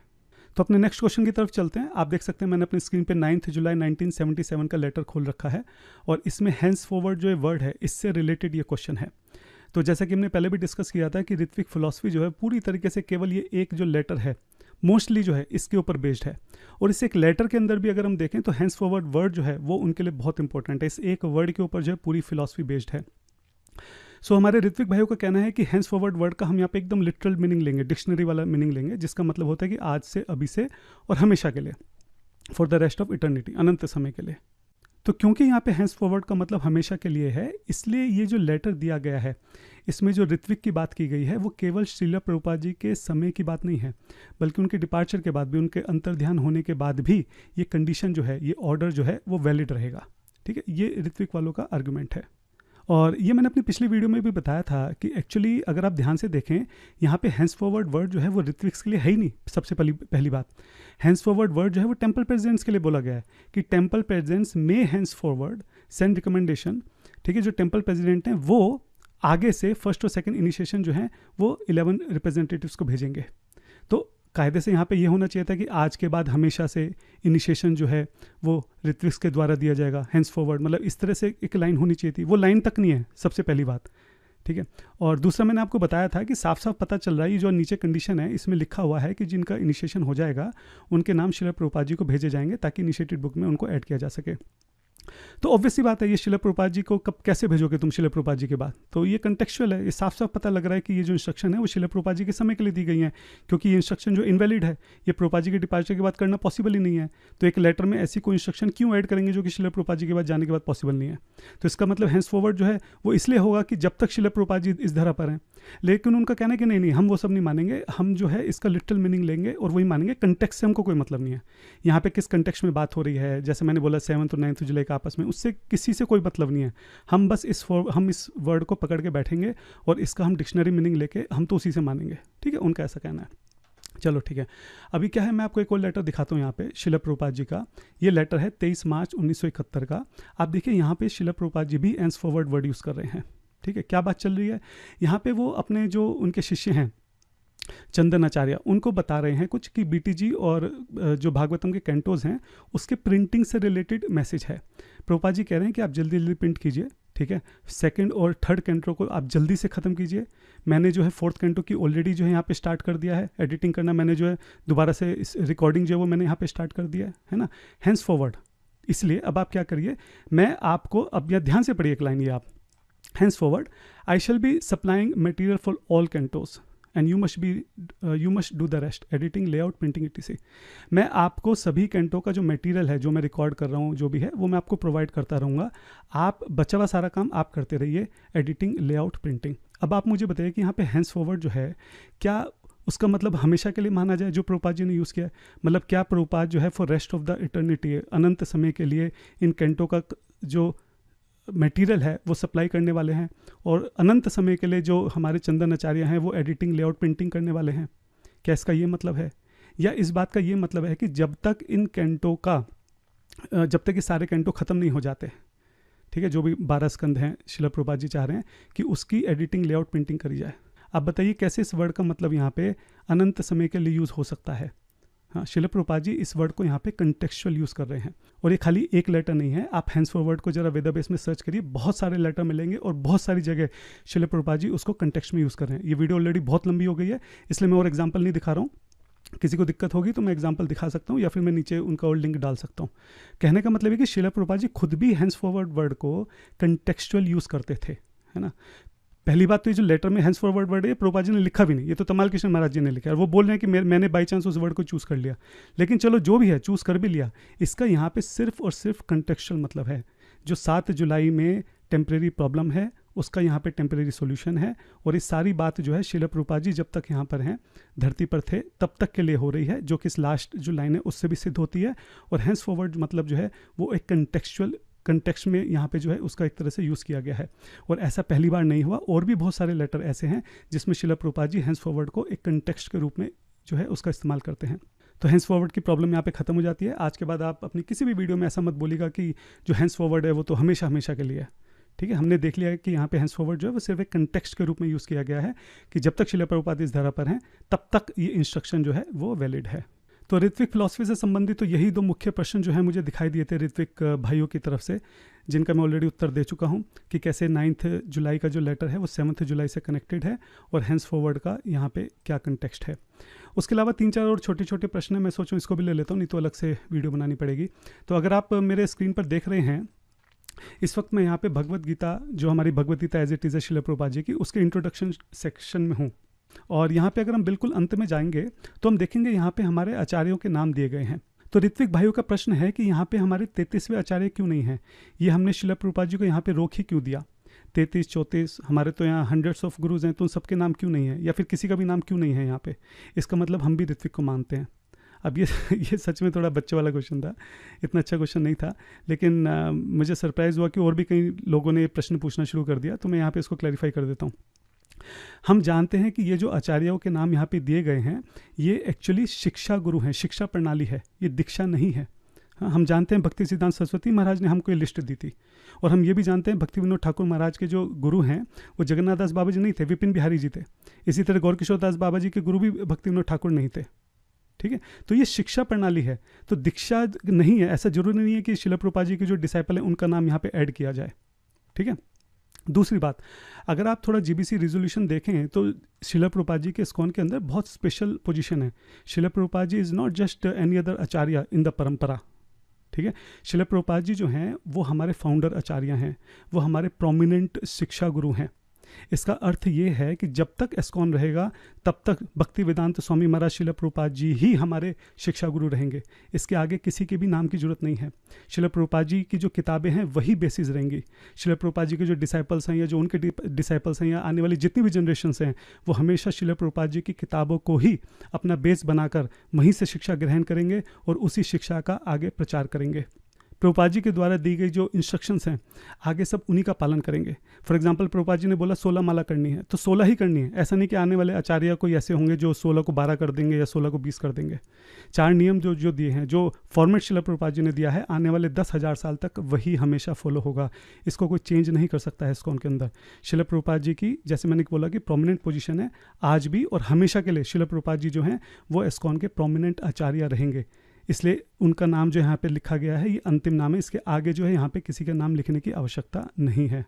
तो अपने नेक्स्ट क्वेश्चन की तरफ चलते हैं। आप देख सकते हैं मैंने अपनी स्क्रीन पे 9 जुलाई 1977 का लेटर खोल रखा है, और इसमें हैंस फॉरवर्ड जो वर्ड है इससे रिलेटेड ये क्वेश्चन है। तो जैसा कि हमने पहले भी डिस्कस किया था कि ऋत्विक फिलॉसफी जो है पूरी तरीके से केवल ये एक जो लेटर है मोस्टली जो है इसके ऊपर बेस्ड है, और इस एक लेटर के अंदर भी अगर हम देखें तो हैंस फॉरवर्ड वर्ड जो है वो उनके लिए बहुत इंपॉर्टेंट है। इस एक वर्ड के ऊपर जो है पूरी फिलॉसफी बेस्ड है। सो हमारे ऋत्विक भाइयों का कहना है कि हैंस फॉरवर्ड वर्ड का हम यहाँ पे एकदम लिटरल मीनिंग लेंगे, डिक्शनरी वाला मीनिंग लेंगे, जिसका मतलब होता है कि आज से, अभी से और हमेशा के लिए, for the rest of eternity, अनंत समय के लिए। तो क्योंकि यहाँ पे हैंस फॉरवर्ड का मतलब हमेशा के लिए है, इसलिए ये जो लेटर दिया गया है इसमें जो ऋत्विक की बात की गई है वो केवल श्रीला प्रभुपाद जी के समय की बात नहीं है, बल्कि उनके डिपार्चर के बाद भी, उनके अंतर्ध्यान होने के बाद भी ये कंडीशन जो है, ये ऑर्डर जो है वो वैलिड रहेगा। ठीक है, ये ऋत्विक वालों का आर्गुमेंट है। और ये मैंने अपनी पिछली वीडियो में भी बताया था कि एक्चुअली अगर आप ध्यान से देखें, यहाँ पे हैंस फॉरवर्ड वर्ड जो है वो ऋत्विक्स के लिए है ही नहीं। सबसे पहली बात, हैंस फॉरवर्ड वर्ड जो है वो टेम्पल प्रेसिडेंट्स के लिए बोला गया है कि टेम्पल प्रेसिडेंट्स में हैंस फॉरवर्ड सेंड रिकमेंडेशन। ठीक है, जो टेम्पल प्रेसिडेंट हैं वो आगे से फर्स्ट और सेकंड इनिशिएशन जो है वो 11 रिप्रेजेंटेटिव्स को भेजेंगे। तो कायदे से यहाँ पे ये होना चाहिए था कि आज के बाद हमेशा से इनिशिएशन जो है वो ऋत्विक्स के द्वारा दिया जाएगा, हैंस फॉरवर्ड, मतलब इस तरह से एक लाइन होनी चाहिए थी। वो लाइन तक नहीं है, सबसे पहली बात। ठीक है, और दूसरा मैंने आपको बताया था कि साफ साफ पता चल रहा है, ये जो नीचे कंडीशन है इसमें लिखा हुआ है कि जिनका इनिशिएशन हो जाएगा उनके नाम श्रीला प्रभुपाद जी को भेजे जाएंगे ताकि इनिशिएटेड बुक में उनको ऐड किया जा सके। तो ऑब्वियसली बात है, ये श्रीला प्रभुपाद जी को कब कैसे भेजोगे तुम श्रीला प्रभुपाद जी के बाद? तो ये कंटेक्चुअल है, ये साफ साफ पता लग रहा है कि ये जो इंस्ट्रक्शन है वो श्रीला प्रभुपाद जी के समय के लिए दी गई है, क्योंकि ये इंस्ट्रक्शन जो इनवैलिड है, ये प्रभुपाद जी के डिपार्चर के बाद करना पॉसिबल ही नहीं है। तो एक लेटर में ऐसी कोई इंस्ट्रक्शन क्यों ऐड करेंगे जो कि श्रीला प्रभुपाद जी के बाद जाने के बाद पॉसिबल नहीं है? तो इसका मतलब हैंस फॉरवर्ड जो है वो इसलिए होगा कि जब तक श्रीला प्रभुपाद जी इस धरा पर हैं। लेकिन उनका कहना है कि नहीं हम वो सब नहीं मानेंगे, हम जो है इसका लिटरल मीनिंग लेंगे और वही मानेंगे, कंटेक्स्ट से हमको कोई मतलब नहीं है। यहाँ पे किस कंटेक्स्ट में बात हो रही है, जैसे मैंने बोला 7 और 9 जुलाई का आपस में, उससे किसी से कोई मतलब नहीं है। हम बस हम इस वर्ड को पकड़ के बैठेंगे और इसका हम डिक्शनरी मीनिंग लेके हम तो उसी से मानेंगे। ठीक है, उनका ऐसा कहना है। चलो ठीक है, अभी क्या है, मैं आपको एक और लेटर दिखाता हूँ यहाँ पे श्रीला प्रभुपाद जी का। ये लेटर है 23 मार्च 1971 का। आप देखिए यहाँ पे श्रीला प्रभुपाद जी भी हैंस फॉरवर्ड वर्ड यूज़ कर रहे हैं। ठीक है, क्या बात चल रही है यहाँ पे, वो अपने जो उनके शिष्य हैं चंदन आचार्य, उनको बता रहे हैं कुछ कि बीटीजी और जो भागवतम के कैंटोज हैं उसके प्रिंटिंग से रिलेटेड मैसेज है। प्रभुपाद जी कह रहे हैं कि आप जल्दी जल्दी प्रिंट कीजिए। ठीक है, सेकंड और थर्ड कैंटो को आप जल्दी से ख़त्म कीजिए। मैंने जो है फोर्थ कैंटो की ऑलरेडी जो है यहाँ पे स्टार्ट कर दिया है, एडिटिंग करना मैंने जो है दोबारा से इस रिकॉर्डिंग जो है वो मैंने यहाँ पे स्टार्ट कर दिया है ना, हैंस फॉरवर्ड। इसलिए अब आप क्या करिए, मैं आपको अब यह ध्यान से पढ़िए एक लाइन, ये आप henceforward I shall be supplying material for all cantos and you must do the rest, editing, layout, printing etc. मैं आपको सभी कैंटो का जो मटेरियल है जो मैं रिकॉर्ड कर रहा हूँ जो भी है वो मैं आपको प्रोवाइड करता रहूँगा। आप बचा हुआ सारा काम आप करते रहिए, एडिटिंग, लेआउट, प्रिंटिंग। अब आप मुझे बताइए कि यहाँ पे हैंस फॉरवर्ड जो है क्या उसका मतलब हमेशा के लिए माना जाए जो प्रभुपाद जी ने यूज़ किया है? मतलब क्या प्रभुपाद जो है for rest of the eternity, अनंत समय के लिए इन कैंटो का जो मटेरियल है वो सप्लाई करने वाले हैं और अनंत समय के लिए जो हमारे चंदन आचार्य हैं वो एडिटिंग, लेआउट, प्रिंटिंग करने वाले हैं? क्या इसका ये मतलब है, या इस बात का ये मतलब है कि जब तक इन कैंटो का जब तक ये सारे कैंटो ख़त्म नहीं हो जाते, ठीक है, जो भी 12 स्कंद हैं, श्रीला प्रभुपाद जी चाह रहे हैं कि उसकी एडिटिंग, लेआउट, प्रिंटिंग करी जाए। आप बताइए कैसे इस वर्ड का मतलब यहाँ पे अनंत समय के लिए यूज़ हो सकता है? हाँ, श्रीला प्रभुपाद जी इस वर्ड को यहाँ पे कंटेक्चुअल यूज़ कर रहे हैं। और ये खाली एक लेटर नहीं है, आप हैंस फॉरवर्ड को जरा वेदाबेस में सर्च करिए, बहुत सारे लेटर मिलेंगे और बहुत सारी जगह श्रीला प्रभुपाद जी उसको कंटेक्स्ट में यूज़ कर रहे हैं। ये वीडियो ऑलरेडी बहुत लंबी हो गई है, इसलिए मैं और एग्जाम्पल नहीं दिखा रहा हूँ। किसी को दिक्कत होगी तो मैं एग्जाम्पल दिखा सकता हूँ या फिर मैं नीचे उनका और लिंक डाल सकता हूँ। कहने का मतलब है कि श्रीला प्रभुपाद जी खुद भी हैंस फॉरवर्ड वर्ड को कंटेक्चुअल यूज़ करते थे, है ना। पहली बात तो ये जो लेटर में हैंस फॉरवर्ड वर्ड है प्रभुपाद जी ने लिखा भी नहीं, ये तो तमाल कृष्ण महाराज जी ने लिखा है। वो बोल रहे हैं कि मैंने बाई चांस उस वर्ड को चूज़ कर लिया, लेकिन चलो जो भी है चूज़ कर भी लिया, इसका यहाँ पे सिर्फ और सिर्फ कंटेक्चुअल मतलब है। जो 7 जुलाई में टेम्परेरी प्रॉब्लम है उसका यहाँ पे टेम्परेरी सॉल्यूशन है। और इस सारी बात जो है श्रीला प्रभुपाद जी जब तक यहाँ पर हैं, धरती पर थे, तब तक के लिए हो रही है, जो कि इस लास्ट जो लाइन है उससे भी सिद्ध होती है। और हैंस फॉरवर्ड मतलब जो है वो एक कंटेक्चुअल कंटेक्स्ट में यहाँ पे जो है उसका एक तरह से यूज़ किया गया है। और ऐसा पहली बार नहीं हुआ, और भी बहुत सारे लेटर ऐसे हैं जिसमें श्रीला प्रभुपाद जी हैंस फॉरवर्ड को एक कंटेक्स्ट के रूप में जो है उसका इस्तेमाल करते हैं। तो हैंस फॉरवर्ड की प्रॉब्लम यहाँ पे ख़त्म हो जाती है। आज के बाद आप अपनी किसी भी वीडियो में ऐसा मत बोलिएगा कि जो हैंस फॉरवर्ड है वो तो हमेशा हमेशा के लिए है। ठीक है, हमने देख लिया है कि यहाँ पे हैंस फॉरवर्ड जो है वो सिर्फ एक कंटेक्स्ट के रूप में यूज़ किया गया है कि जब तक श्रीला प्रभुपाद इस धरा पर हैं तब तक ये इंस्ट्रक्शन जो है वो वैलिड है। तो ऋत्विक फिलॉसफी से संबंधित तो यही 2 मुख्य प्रश्न जो है मुझे दिखाई दिए थे ऋत्विक भाइयों की तरफ से, जिनका मैं ऑलरेडी उत्तर दे चुका हूँ कि कैसे 9 जुलाई का जो लेटर है वो 7 जुलाई से कनेक्टेड है और हैंस फॉरवर्ड का यहाँ पे क्या कंटेक्स्ट है। उसके अलावा 3-4 और छोटे छोटे प्रश्न हैं, मैं सोचूं इसको भी ले लेता हूँ, नहीं तो अलग से वीडियो बनानी पड़ेगी। तो अगर आप मेरे स्क्रीन पर देख रहे हैं, इस वक्त मैं यहाँ पे भगवद गीता, जो हमारी Bhagavad Gita as it is है श्रीला प्रभुपाद जी की, उसके इंट्रोडक्शन सेक्शन में हूँ। और यहाँ पे अगर हम बिल्कुल अंत में जाएंगे तो हम देखेंगे यहाँ पे हमारे आचार्यों के नाम दिए गए हैं। तो ऋत्विक भाइयों का प्रश्न है कि यहाँ पे हमारे 33वें आचार्य क्यों नहीं हैं? ये हमने शिला प्रभुपाद जी को यहाँ पे रोक ही क्यों दिया? 33, 34, हमारे तो यहाँ हंड्रेड्स ऑफ गुरुज हैं, तो उन सबके नाम क्यों नहीं है, या फिर किसी का भी नाम क्यों नहीं है यहाँ पे? इसका मतलब हम भी ऋत्विक को मानते हैं। अब ये सच में थोड़ा बच्चे वाला क्वेश्चन था, इतना अच्छा क्वेश्चन नहीं था, लेकिन मुझे सरप्राइज़ हुआ कि और भी कई लोगों ने प्रश्न पूछना शुरू कर दिया, तो मैं यहाँ पे इसको क्लैरिफाई कर देता हूँ। हम जानते हैं कि ये जो आचार्यों के नाम यहाँ पे दिए गए हैं, ये एक्चुअली शिक्षा गुरु हैं, शिक्षा प्रणाली है, ये दीक्षा नहीं है। हाँ, हम जानते हैं भक्ति सिद्धांत सरस्वती महाराज ने हमको ये लिस्ट दी थी, और हम ये भी जानते हैं भक्ति विनोद ठाकुर महाराज के जो गुरु हैं वो जगन्नाथ दास बाबा जी नहीं थे, विपिन बिहारी जी थे। इसी तरह गौरकिशोर दास बाबा जी के गुरु भी भक्ति विनोद ठाकुर नहीं थे। ठीक है, तो ये शिक्षा प्रणाली है, तो दीक्षा नहीं है। ऐसा जरूरी नहीं है कि शिला प्रभुपाद जी के जो डिसाइपल हैं उनका नाम यहाँ पे ऐड किया जाए। ठीक है, दूसरी बात, अगर आप थोड़ा जीबीसी रिजोल्यूशन देखें तो शिला प्रभुपाद जी के इस्कॉन के अंदर बहुत स्पेशल पोजीशन है। Srila Prabhupada ji is not just any other acharya in the parampara. ठीक है, शिला प्रभुपाद जी जो हैं वो हमारे फाउंडर आचार्य हैं, वो हमारे प्रोमिनेंट शिक्षा गुरु हैं। इसका अर्थ ये है कि जब तक इस्कॉन रहेगा तब तक भक्ति वेदांत स्वामी महाराज शिला प्रभुपाद जी ही हमारे शिक्षा गुरु रहेंगे। इसके आगे किसी के भी नाम की जरूरत नहीं है। शिला प्रभुपाद जी की जो किताबें हैं वही बेसिस रहेंगी। शिला प्रभुपाद जी के जो डिसाइपल्स हैं या जो उनके डिसाइपल्स हैं या आने वाली जितनी भी जनरेशन्स हैं, वो हमेशा शिला प्रभुपाद जी की किताबों को ही अपना बेस बनाकर वहीं से शिक्षा ग्रहण करेंगे और उसी शिक्षा का आगे प्रचार करेंगे। प्रभुपाद जी के द्वारा दी गई जो इंस्ट्रक्शंस हैं आगे सब उन्हीं का पालन करेंगे। फॉर एग्जांपल प्रभुपाद जी ने बोला 16 माला करनी है तो 16 ही करनी है। ऐसा नहीं कि आने वाले आचार्य कोई ऐसे होंगे जो 16 को 12 कर देंगे या 16 को 20 कर देंगे। 4 नियम जो दिए हैं, जो फॉर्मेट शिला प्रभुपाद जी ने दिया है, आने वाले 10,000 साल तक वही हमेशा फॉलो होगा। इसको कोई चेंज नहीं कर सकता है इस्कॉन के अंदर। शिला प्रभुपाद जी की, जैसे मैंने बोला कि प्रोमिनेंट पोजीशन है आज भी और हमेशा के लिए। शिला प्रभुपाद जी जो हैं वो इस्कॉन के प्रोमिनेंट आचार्य रहेंगे, इसलिए उनका नाम जो यहाँ पे लिखा गया है ये अंतिम नाम है। इसके आगे जो है यहाँ पे किसी का नाम लिखने की आवश्यकता नहीं है।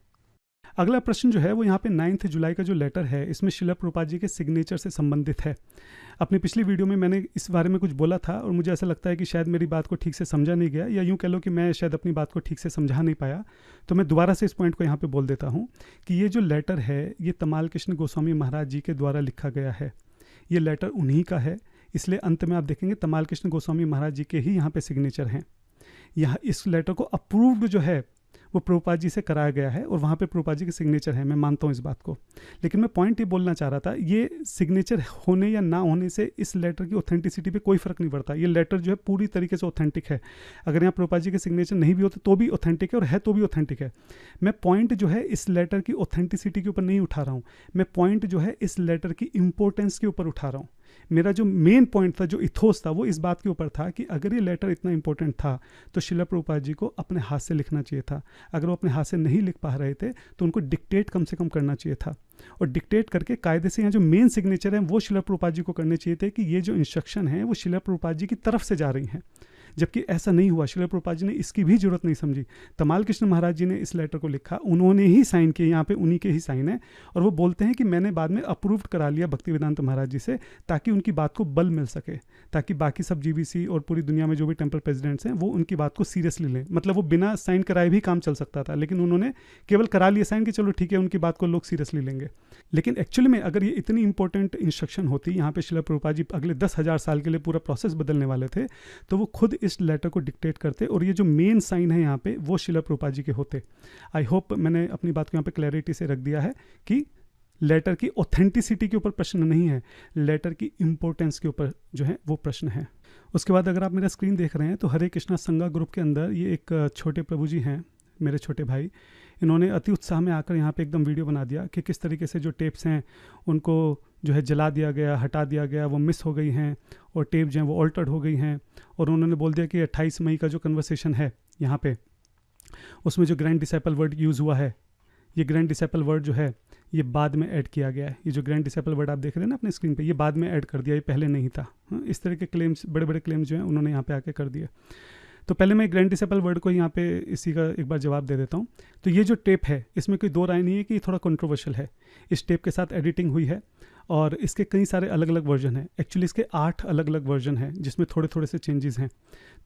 अगला प्रश्न जो है वो यहाँ पे 9 जुलाई का जो लेटर है, इसमें शिला प्रभुपाद जी के सिग्नेचर से संबंधित है। अपनी पिछली वीडियो में मैंने इस बारे में कुछ बोला था और मुझे ऐसा लगता है कि शायद मेरी बात को ठीक से समझा नहीं गया, या यूँ कह लो कि मैं शायद अपनी बात को ठीक से समझा नहीं पाया। तो मैं दोबारा से इस पॉइंट को यहाँ पे बोल देता हूँ कि ये जो लेटर है ये तमाल कृष्ण गोस्वामी महाराज जी के द्वारा लिखा गया है। ये लेटर उन्हीं का है, इसलिए अंत में आप देखेंगे तमाल कृष्ण गोस्वामी महाराज जी के ही यहाँ पे सिग्नेचर हैं। यहाँ इस लेटर को अप्रूव्ड जो है वो प्रभुपाद जी से कराया गया है और वहाँ पे प्रभुपाद जी के सिग्नेचर हैं। मैं मानता हूँ इस बात को, लेकिन मैं पॉइंट ये बोलना चाह रहा था, ये सिग्नेचर होने या ना होने से इस लेटर की ऑथेंटिसिटी पे कोई फ़र्क नहीं पड़ता। ये लेटर जो है पूरी तरीके से ऑथेंटिक है। अगर यहाँ प्रभुपाद जी के सिग्नेचर नहीं भी होते तो भी ऑथेंटिक है, और है तो भी ऑथेंटिक है। मैं पॉइंट जो है इस लेटर की ऑथेंटिसिटी के ऊपर नहीं उठा रहा हूँ, मैं पॉइंट जो है इस लेटर की इंपॉर्टेंस के ऊपर उठा रहा हूँ। मेरा जो मेन पॉइंट था, जो इथोस था, वो इस बात के ऊपर था कि अगर ये लेटर इतना इंपॉर्टेंट था तो शिला प्रभुपाद जी को अपने हाथ से लिखना चाहिए था। अगर वो अपने हाथ से नहीं लिख पा रहे थे तो उनको डिक्टेट कम से कम करना चाहिए था, और डिक्टेट करके कायदे से यहाँ जो मेन सिग्नेचर हैं वो शिला प्रभुपाद जी को करने चाहिए थे कि ये जो इंस्ट्रक्शन है वो शिला प्रभुपाद जी की तरफ से जा रही हैं। जबकि ऐसा नहीं हुआ। शिला प्रभुपाद जी ने इसकी भी जरूरत नहीं समझी। तमाल कृष्ण महाराज जी ने इस लेटर को लिखा, उन्होंने ही साइन किए, यहाँ पे उन्हीं के ही साइन है, और वो बोलते हैं कि मैंने बाद में अप्रूव्ड करा लिया भक्ति वेदांत महाराज जी से, ताकि उनकी बात को बल मिल सके, ताकि बाकी सब जीबीसी और पूरी दुनिया में जो भी टेम्पल प्रेसिडेंट्स हैं वो उनकी बात को सीरियसली लें। मतलब वो बिना साइन कराए भी काम चल सकता था, लेकिन उन्होंने केवल करा लिया साइन कि चलो ठीक है, उनकी बात को लोग सीरियसली लेंगे। लेकिन एक्चुअली में अगर ये इतनी इंपॉर्टेंट इंस्ट्रक्शन होती, यहाँ पे शिला प्रभुपाद जी अगले 10,000 साल के लिए पूरा प्रोसेस बदलने वाले थे, तो वो खुद इस लेटर को डिक्टेट करते, और ये जो मेन साइन है यहाँ पे वो शिला प्रभुपाद जी के होते। आई होप मैंने अपनी बात को यहाँ पे क्लैरिटी से रख दिया है कि लेटर की ऑथेंटिसिटी के ऊपर प्रश्न नहीं है, लेटर की इंपॉर्टेंस के ऊपर जो है वो प्रश्न है। उसके बाद अगर आप मेरा स्क्रीन देख रहे हैं तो हरे कृष्णा संगा ग्रुप के अंदर ये एक छोटे प्रभु जी हैं, मेरे छोटे भाई, इन्होंने अति उत्साह में आकर यहाँ पे एकदम वीडियो बना दिया कि किस तरीके से जो टेप्स हैं उनको जो है जला दिया गया, हटा दिया गया, वो मिस हो गई हैं, और टेप जो हैं वो ऑल्टर्ड हो गई हैं। और उन्होंने बोल दिया कि 28 मई का जो कन्वर्सेशन है यहाँ पे, उसमें जो ग्रैंड डिसाइपल वर्ड यूज़ हुआ है, ये ग्रैंड डिसाइपल वर्ड जो है ये बाद में ऐड किया गया है। ये जो ग्रैंड डिसाइपल वर्ड आप देख रहे हैं ना अपने स्क्रीन पे, ये बाद में ऐड कर दिया, ये पहले नहीं था। इस तरह के क्लेम्स, बड़े बड़े क्लेम्स जो हैं उन्होंने यहाँ पे आके कर दिए। तो पहले मैं ग्रैंड डिसाइपल वर्ड को यहाँ पे इसी का एक बार जवाब दे देता हूँ। तो ये जो टेप है इसमें कोई दो राय नहीं है कि थोड़ा कंट्रोवर्शियल है। इस टेप के साथ एडिटिंग हुई है और इसके कई सारे अलग अलग वर्जन हैं। एक्चुअली इसके 8 अलग अलग वर्जन हैं जिसमें थोड़े थोड़े से चेंजेस हैं।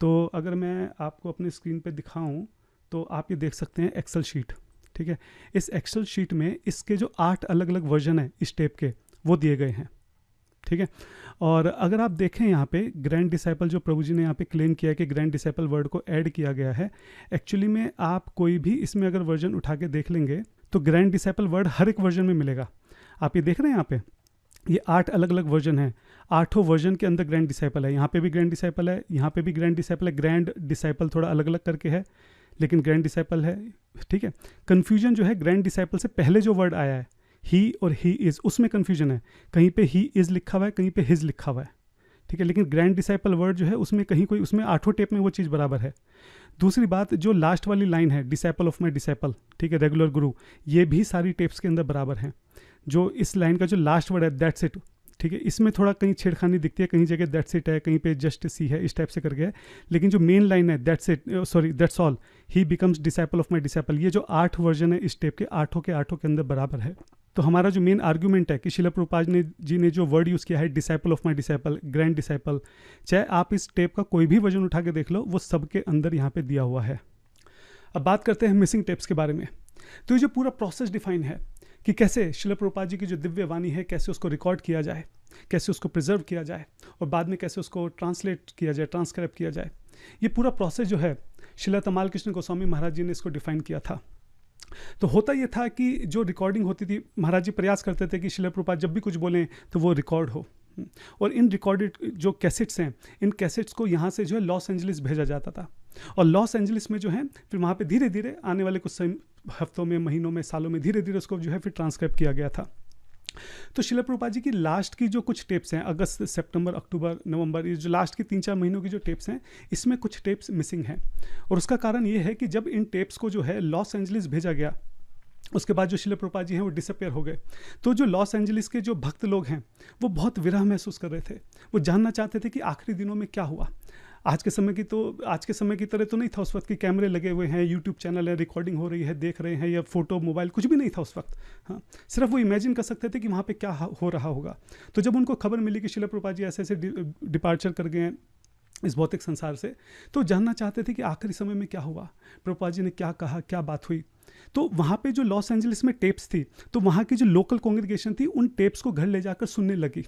तो अगर मैं आपको अपनी स्क्रीन पे दिखाऊं तो आप ये देख सकते हैं एक्सेल शीट, ठीक है। इस एक्सेल शीट में इसके जो 8 अलग अलग वर्जन हैं इस टेप के, वो दिए गए हैं, ठीक है। और अगर आप देखें यहाँ पे ग्रैंड डिसाइपल, जो प्रभु जी ने यहाँ पे क्लेम किया है कि ग्रैंड डिसाइपल वर्ड को ऐड किया गया है, एक्चुअली में आप कोई भी इसमें अगर वर्जन उठा के देख लेंगे तो ग्रैंड डिसाइपल वर्ड हर एक वर्जन में मिलेगा। आप ये देख रहे हैं यहाँ पे, ये 8 अलग अलग वर्जन है, 8 वर्जन के अंदर ग्रैंड डिसाइपल है। यहाँ पे भी ग्रैंड डिसाइपल है, यहाँ पे भी ग्रैंड डिसाइपल है। ग्रैंड डिसाइपल थोड़ा अलग अलग करके है, लेकिन ग्रैंड डिसाइपल है, ठीक है। कन्फ्यूजन जो है ग्रैंड डिसाइपल से पहले जो वर्ड आया है ही और ही इज़, उसमें कन्फ्यूजन है। कहीं पे ही इज़ लिखा हुआ है, कहीं पे हिज लिखा हुआ है, ठीक है। लेकिन ग्रैंड डिसाइपल वर्ड जो है उसमें कहीं कोई, उसमें 8 टेप में वो चीज़ बराबर है। दूसरी बात, जो लास्ट वाली लाइन है डिसाइपल ऑफ माई डिसाइपल, ठीक है, रेगुलर गुरु, ये भी सारी टेप्स के अंदर बराबर है। जो इस लाइन का जो लास्ट वर्ड है दैट्स इट, ठीक है, इसमें थोड़ा कहीं छेड़खानी दिखती है, कहीं जगह दैट्स इट है, कहीं पे जस्ट सी है, इस टाइप से करके है। लेकिन जो मेन लाइन है that's it, sorry that's all, he becomes disciple of my disciple, ये जो 8 वर्जन है इस टेप के, 8 के अंदर बराबर है। तो हमारा जो मेन आर्ग्यूमेंट है कि श्रील प्रभुपाद जी ने जो वर्ड यूज़ किया है disciple of my disciple, grand disciple, चाहे आप इस टेप का कोई भी वर्जन उठा के देख लो, वो सबके अंदर यहाँ पे दिया हुआ है। अब बात करते हैं मिसिंग टेप्स के बारे में। तो ये जो पूरा प्रोसेस डिफाइन है कि कैसे श्रील प्रभुपाद जी की जो दिव्य वाणी है, कैसे उसको रिकॉर्ड किया जाए, कैसे उसको प्रिजर्व किया जाए, और बाद में कैसे उसको ट्रांसलेट किया जाए, ट्रांसक्राइब किया जाए, ये पूरा प्रोसेस जो है श्रील तमाल कृष्ण गोस्वामी महाराज जी ने इसको डिफाइन किया था। तो होता ये था कि जो रिकॉर्डिंग होती थी, महाराज जी प्रयास करते थे कि श्रील प्रभुपाद जब भी कुछ बोलें तो वो रिकॉर्ड हो, और इन रिकॉर्डेड जो कैसेट्स हैं, इन कैसेट्स को यहाँ से जो है लॉस एंजलिस भेजा जाता था, और लॉस एंजलिस में जो है फिर वहाँ पे धीरे धीरे आने वाले कुछ हफ्तों में, महीनों में, सालों में धीरे धीरे उसको जो है फिर ट्रांसक्राइब किया गया था। तो श्रील प्रभुपाद जी की लास्ट की जो कुछ टेप्स हैं, अगस्त, सितंबर, अक्टूबर, नवंबर, ये जो लास्ट की 3-4 महीनों की जो टेप्स हैं, इसमें कुछ टेप्स मिसिंग हैं। और उसका कारण ये है कि जब इन टेप्स को जो है लॉस एंजलिस भेजा गया, उसके बाद जो श्रील प्रभुपाद जी हैं वो डिसअपेयर हो गए। तो जो लॉस एंजलिस के जो भक्त लोग हैं वो बहुत विरह महसूस कर रहे थे, वो जानना चाहते थे कि आखिरी दिनों में क्या हुआ। आज के समय की तरह तो नहीं था उस वक्त कि कैमरे लगे हुए हैं, यूट्यूब चैनल है, रिकॉर्डिंग हो रही है, देख रहे हैं, या फोटो, मोबाइल, कुछ भी नहीं था उस वक्त। हाँ, सिर्फ वो इमेजिन कर सकते थे कि वहाँ पे क्या हो रहा होगा। तो जब उनको खबर मिली कि श्रील प्रभुपाद जी ऐसे ऐसे डिपार्चर कर गए हैं इस भौतिक संसार से, तो जानना चाहते थे कि आखिरी समय में क्या हुआ, प्रभुपाद जी ने क्या कहा, क्या बात हुई। तो वहाँ पे जो लॉस एंजलिस में टेप्स थी, तो वहाँ की जो लोकल कांग्रेगेशन थी उन टेप्स को घर ले जाकर सुनने लगी।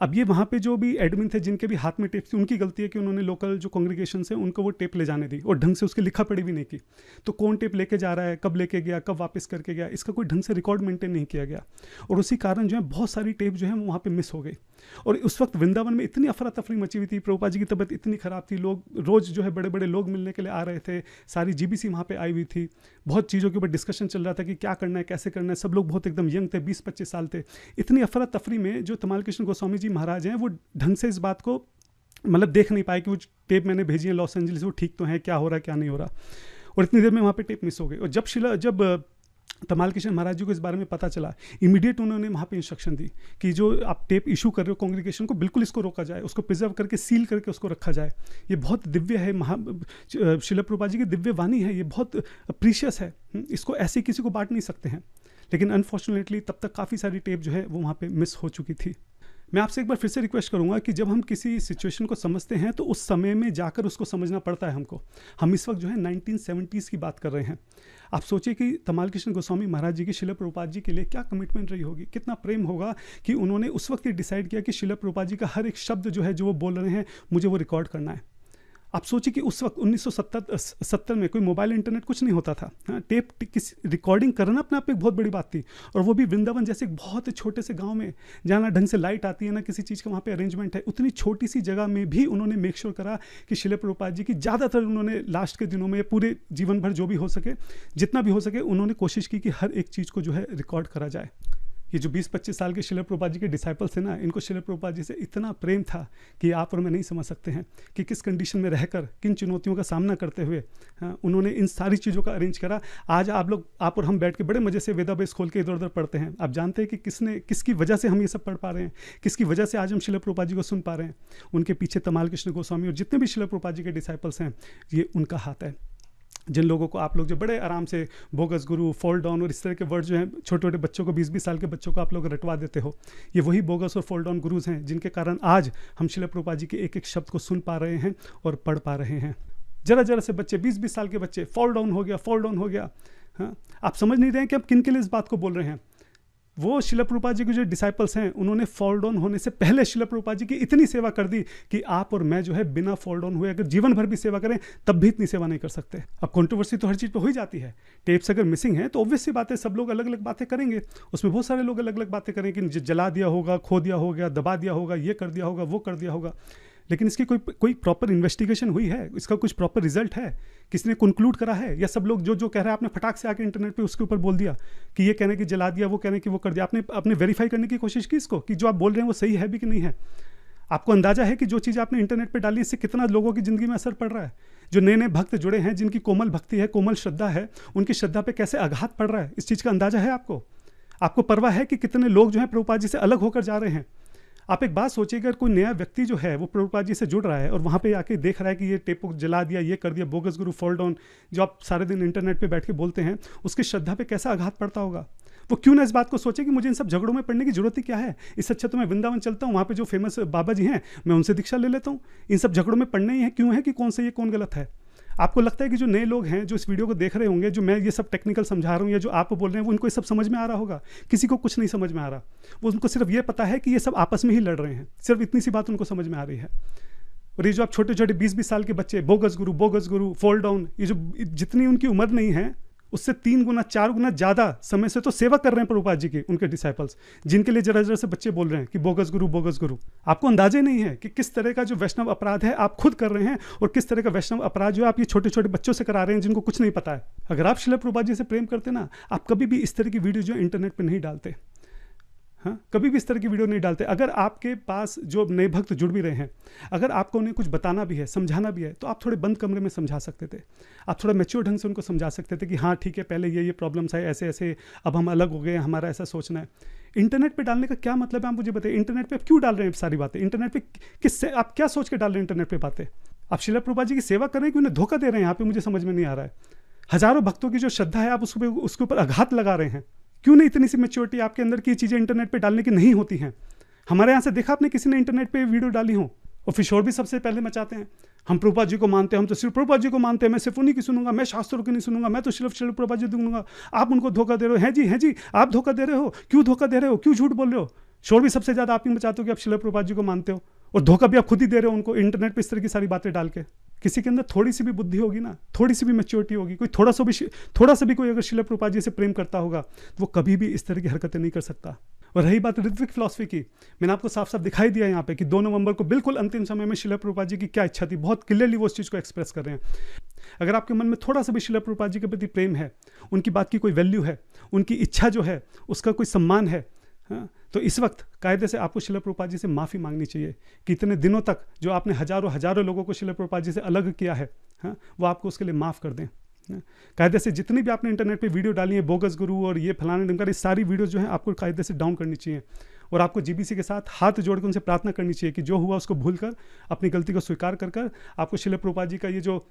अब ये वहाँ पे जो भी एडमिन थे जिनके भी हाथ में टेप थी, उनकी गलती है कि उन्होंने लोकल जो कांग्रेगेशन है उनको वो टेप ले जाने दी और ढंग से उसकी लिखा पढ़ी भी नहीं की। तो कौन टेप लेके जा रहा है, कब लेके गया, कब वापस करके गया, इसका कोई ढंग से रिकॉर्ड मेंटेन नहीं किया गया, और उसी कारण जो है बहुत सारी टेप जो है वो वहाँ पे मिस हो गई। और उस वक्त वृंदावन में इतनी अफरा तफरी मची हुई थी, प्रभुपाद जी की तबीयत इतनी ख़राब थी, लोग रोज़ जो है बड़े बड़े लोग मिलने के लिए आ रहे थे, सारी जीबीसी वहाँ पे आई हुई थी, बहुत चीज़ों के ऊपर डिस्कशन चल रहा था कि क्या करना है, कैसे करना है। सब लोग बहुत एकदम यंग थे, 20-25 साल थे। इतनी अफरा तफरी में जो तमाल कृष्ण गोस्वामी जी महाराज हैं वो ढंग से इस बात को मतलब देख नहीं पाए कि वो टेप मैंने भेजी है लॉस एंजलिस, वो ठीक तो है, क्या हो रहा है, क्या नहीं हो रहा। और इतनी देर में वहाँ पे टेप मिस हो गई। और जब तमाल कृष्ण महाराज जी को इस बारे में पता चला, इमीडिएट उन्होंने वहाँ पे इंस्ट्रक्शन दी कि जो आप टेप इशू कर रहे हो कांग्रेगेशन को, बिल्कुल इसको रोका जाए, उसको प्रिजर्व करके सील करके उसको रखा जाए। ये बहुत दिव्य है, श्रील प्रभुपाद जी की दिव्य वाणी है, ये बहुत प्रीशियस है, इसको ऐसे किसी को बांट नहीं सकते हैं। लेकिन अनफॉर्चुनेटली तब तक काफ़ी सारी टेप जो है वो वहाँ पे मिस हो चुकी थी। मैं आपसे एक बार फिर से रिक्वेस्ट करूंगा कि जब हम किसी सिचुएशन को समझते हैं तो उस समय में जाकर उसको समझना पड़ता है हमको। हम इस वक्त जो है 1970s की बात कर रहे हैं। आप सोचिए कि तमाल कृष्ण गोस्वामी महाराज जी की श्रील प्रभुपाद जी के लिए क्या कमिटमेंट रही होगी, कितना प्रेम होगा कि उन्होंने उस वक्त ये डिसाइड किया कि श्रील प्रभुपाद जी का हर एक शब्द जो है, जो वो बोल रहे हैं, मुझे वो रिकॉर्ड करना है। आप सोचिए कि उस वक्त 1970 में कोई मोबाइल इंटरनेट कुछ नहीं होता था। हाँ, टेप किसी रिकॉर्डिंग करना अपने आप में एक बहुत बड़ी बात थी, और वो भी वृंदावन जैसे एक बहुत छोटे से गांव में, जहाँ ना ढंग से लाइट आती है, ना किसी चीज़ का वहाँ पे अरेंजमेंट है। उतनी छोटी सी जगह में भी उन्होंने मेक श्योर करा कि श्रील प्रभुपाद जी की ज़्यादातर, उन्होंने लास्ट के दिनों में पूरे जीवन भर जो भी हो सके, जितना भी हो सके, उन्होंने कोशिश की कि हर एक चीज़ को जो है रिकॉर्ड करा जाए। ये जो 20-25 साल के श्रील प्रभुपाद जी के डिसाइपल्स थे ना, इनको श्रील प्रभुपाद जी से इतना प्रेम था कि आप और मैं नहीं समझ सकते हैं कि किस कंडीशन में रहकर, किन चुनौतियों का सामना करते हुए उन्होंने इन सारी चीज़ों का अरेंज करा। आज आप और हम बैठ के बड़े मज़े से वेदाबेस खोल के इधर उधर पढ़ते हैं। आप जानते हैं कि किसकी वजह से हम ये सब पढ़ पा रहे हैं, किसकी वजह से आज हम श्रील प्रभुपाद जी को सुन पा रहे हैं। उनके पीछे तमाल कृष्ण गोस्वामी और जितने भी श्रील प्रभुपाद जी के डिसाइपल्स हैं, ये उनका हाथ है। जिन लोगों को आप लोग जो बड़े आराम से बोगस गुरु, फॉल डाउन और इस तरह के वर्ड जो हैं छोटे छोटे बच्चों को, 20-20 साल के बच्चों को आप लोग रटवा देते हो, ये वही बोगस और फॉल डाउन गुरुज हैं जिनके कारण आज हम श्रील प्रभुपाद जी के एक एक शब्द को सुन पा रहे हैं और पढ़ पा रहे हैं। जरा से बच्चे, 20-20 साल के बच्चे, फॉल डाउन हो गया। हाँ, आप समझ नहीं रहे हैं कि आप किन के लिए इस बात को बोल रहे हैं। वो शिला प्रभुपाद जी के जो डिसाइपल्स हैं उन्होंने फॉल डाउन होने से पहले शिला प्रभुपाद जी की इतनी सेवा कर दी कि आप और मैं जो है बिना फॉल डाउन हुए अगर जीवन भर भी सेवा करें तब भी इतनी सेवा नहीं कर सकते। अब कंट्रोवर्सी तो हर चीज़ पे हो ही जाती है, टेप्स अगर मिसिंग है तो ऑब्वियस सी बात है सब लोग अलग अलग बातें करेंगे, उसमें बहुत सारे लोग अलग अलग बातें करेंगे कि जला दिया होगा, खो दिया होगा, दबा दिया होगा, ये कर दिया होगा, वो कर दिया होगा, लेकिन इसकी कोई प्रॉपर इन्वेस्टिगेशन हुई है, इसका कुछ प्रॉपर रिजल्ट है, किसने कंक्लूड करा है, या सब लोग जो कह रहा है आपने फटाक से आके इंटरनेट पे उसके ऊपर बोल दिया कि ये कहने की जला दिया, वो कहने की वो कर दिया, आपने वेरीफाई करने की कोशिश की इसको कि जो आप बोल रहे हैं वो सही है भी कि नहीं है? आपको अंदाजा है कि जो चीज़ आपने इंटरनेट पे डाली इससे कितना लोगों की ज़िंदगी में असर पड़ रहा है? जो नए नए भक्त जुड़े हैं, जिनकी कोमल भक्ति है, कोमल श्रद्धा है, उनकी श्रद्धा पे कैसे आघात पड़ रहा है, इस चीज़ का अंदाजा है आपको परवाह है कि कितने लोग जो हैं प्रभुपाद जी से अलग होकर जा रहे हैं? आप एक बात सोचिए, अगर कोई नया व्यक्ति जो है वो प्रभुपाद जी से जुड़ रहा है और वहाँ पे आके देख रहा है कि ये टेप को जला दिया, ये कर दिया, बोगस गुरु, फॉल डाउन, जो आप सारे दिन इंटरनेट पे बैठ के बोलते हैं, उसकी श्रद्धा पे कैसा आघात पड़ता होगा? वो क्यों ना इस बात को सोचे कि मुझे इन सब झगड़ों में पड़ने की जरूरत ही क्या है, इससे अच्छा तो मैं वृंदावन चलता हूँ, वहाँ पे जो फेमस बाबा जी हैं मैं उनसे दीक्षा ले लेता हूँ। इन सब झगड़ों में पड़ना ही है क्यों है कि कौन सही है कौन गलत है? आपको लगता है कि जो नए लोग हैं जो इस वीडियो को देख रहे होंगे, जो मैं ये सब टेक्निकल समझा रहा हूँ या जो आप बोल रहे हैं, वो उनको ये सब समझ में आ रहा होगा? किसी को कुछ नहीं समझ में आ रहा, वो उनको सिर्फ ये पता है कि ये सब आपस में ही लड़ रहे हैं, सिर्फ इतनी सी बात उनको समझ में आ रही है। और ये जो आप छोटे छोटे 20-20 साल के बच्चे बोगस गुरु, फॉल डाउन, ये जो जितनी उनकी उम्र नहीं है उससे 3 गुना 4 गुना ज़्यादा समय से तो सेवा कर रहे हैं प्रभुपाद जी की उनके डिसाइपल्स, जिनके लिए जरा जरा से बच्चे बोल रहे हैं कि बोगस गुरु। आपको अंदाजे नहीं है कि किस तरह का जो वैष्णव अपराध है आप खुद कर रहे हैं और किस तरह का वैष्णव अपराध जो आप ये छोटे छोटे बच्चों से करा रहे हैं जिनको कुछ नहीं पता है। अगर आप श्रील प्रभुपाद जी से प्रेम करते ना, आप कभी भी इस तरह की वीडियो जो इंटरनेट पर नहीं डालते। हाँ, कभी भी इस तरह की वीडियो नहीं डालते। अगर आपके पास जो नए भक्त जुड़ भी रहे हैं, अगर आपको उन्हें कुछ बताना भी है, समझाना भी है, तो आप थोड़े बंद कमरे में समझा सकते थे। आप थोड़ा मैच्योर ढंग से उनको समझा सकते थे कि हाँ ठीक है, पहले ये प्रॉब्लम्स है, ऐसे ऐसे, अब हम अलग हो गए, हमारा ऐसा सोचना है। इंटरनेट पे डालने का क्या मतलब है, आप मुझे बताइए। इंटरनेट पे आप क्यों डाल रहे हैं सारी बातें? इंटरनेट पे किससे आप क्या सोच के डाल रहे हैं इंटरनेट पे बातें? आप श्रील प्रभुपाद जी की सेवा कर रहे हैं कि उन्हें धोखा दे रहे हैं? यहाँ पे मुझे समझ में नहीं आ रहा है। हजारों भक्तों की जो श्रद्धा है आप उसके ऊपर आघात लगा रहे हैं। क्यों नहीं इतनी सी मैच्योरिटी आपके अंदर की चीज़ें इंटरनेट पे डालने की नहीं होती हैं? हमारे यहाँ से देखा आपने किसी ने इंटरनेट पे वीडियो डाली हो? और फिर शोर भी सबसे पहले मचाते हैं, हम प्रभुपाद जी को मानते हैं, हम तो सिर्फ प्रभुपाद जी को मानते हैं, मैं सिर्फ उन्हीं की सुनूंगा, मैं शास्त्रों की नहीं सुनूंगा, मैं तो सिर्फ प्रभुपाद जी दूंगा। आप उनको धोखा दे रहे हो। हैं जी, आप धोखा दे रहे हो। क्यों धोखा दे रहे हो? क्यों झूठ बोल रहे हो? शोर भी सबसे ज़्यादा आप ही मचाते हो कि आप श्रील प्रभुपाद जी को मानते हो, और धोखा भी आप खुद ही दे रहे हो उनको इंटरनेट पे इस तरह की सारी बातें डाल के। किसी के अंदर थोड़ी सी भी बुद्धि होगी ना, थोड़ी सी भी मैच्योरिटी होगी, कोई थोड़ा सा भी कोई अगर श्रील प्रभुपाद जी से प्रेम करता होगा तो वो कभी भी इस तरह की हरकतें नहीं कर सकता। और रही बात ऋत्विक फिलॉसफी की, मैंने आपको साफ साफ दिखाई दिया यहाँ पे कि 2 नवंबर को बिल्कुल अंतिम समय में श्रील प्रभुपाद जी की क्या इच्छा थी, बहुत क्लियरली वो उस चीज़ को एक्सप्रेस कर रहे हैं। अगर आपके मन में थोड़ा सा भी श्रील प्रभुपाद जी के प्रति प्रेम है, उनकी बात की कोई वैल्यू है, उनकी इच्छा जो है उसका कोई सम्मान है, हाँ, तो इस वक्त कायदे से आपको श्रील प्रभुपाद जी से माफ़ी मांगनी चाहिए कि इतने दिनों तक जो आपने हजारों लोगों को श्रील प्रभुपाद जी से अलग किया है, हाँ, वो आपको उसके लिए माफ़ कर दें। कायदे से जितनी भी आपने इंटरनेट पे वीडियो डाली है, बोगस गुरु और ये फलाने ढंग ये सारी वीडियो जो है आपको कायदे से डाउन करनी चाहिए। और आपको जीबीसी के साथ हाथ जोड़ कर उनसे प्रार्थना करनी चाहिए कि जो हुआ उसको भूल कर, अपनी गलती को स्वीकार कर आपको श्रील प्रभुपाद जी का ये जो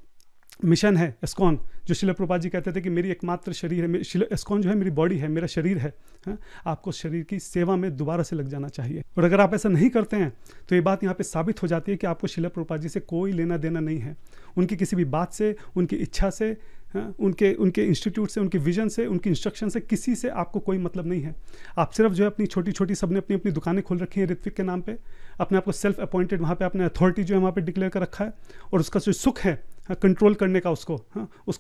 मिशन है इस्कॉन, जो श्रील प्रभुपाद जी कहते थे कि मेरी एकमात्र शरीर है, इस्कॉन जो है मेरी बॉडी है, मेरा शरीर है, हाँ? आपको शरीर की सेवा में दोबारा से लग जाना चाहिए। और अगर आप ऐसा नहीं करते हैं तो ये बात यहाँ पे साबित हो जाती है कि आपको श्रील प्रभुपाद जी से कोई लेना देना नहीं है, उनकी किसी भी बात से, उनकी इच्छा से, हाँ? उनके इंस्टीट्यूट से, उनके विजन से, उनकी इंस्ट्रक्शन से, किसी से आपको कोई मतलब नहीं है। आप सिर्फ जो है अपनी छोटी छोटी, सबने अपनी अपनी दुकानें खोल रखी हैं ऋत्विक के नाम पे, अपने आप को सेल्फ अपॉइंटेड वहाँ पे अपने अथॉरिटी जो है वहाँ पे डिक्लेयर कर रखा है, और उसका जो सुख है कंट्रोल करने का उसको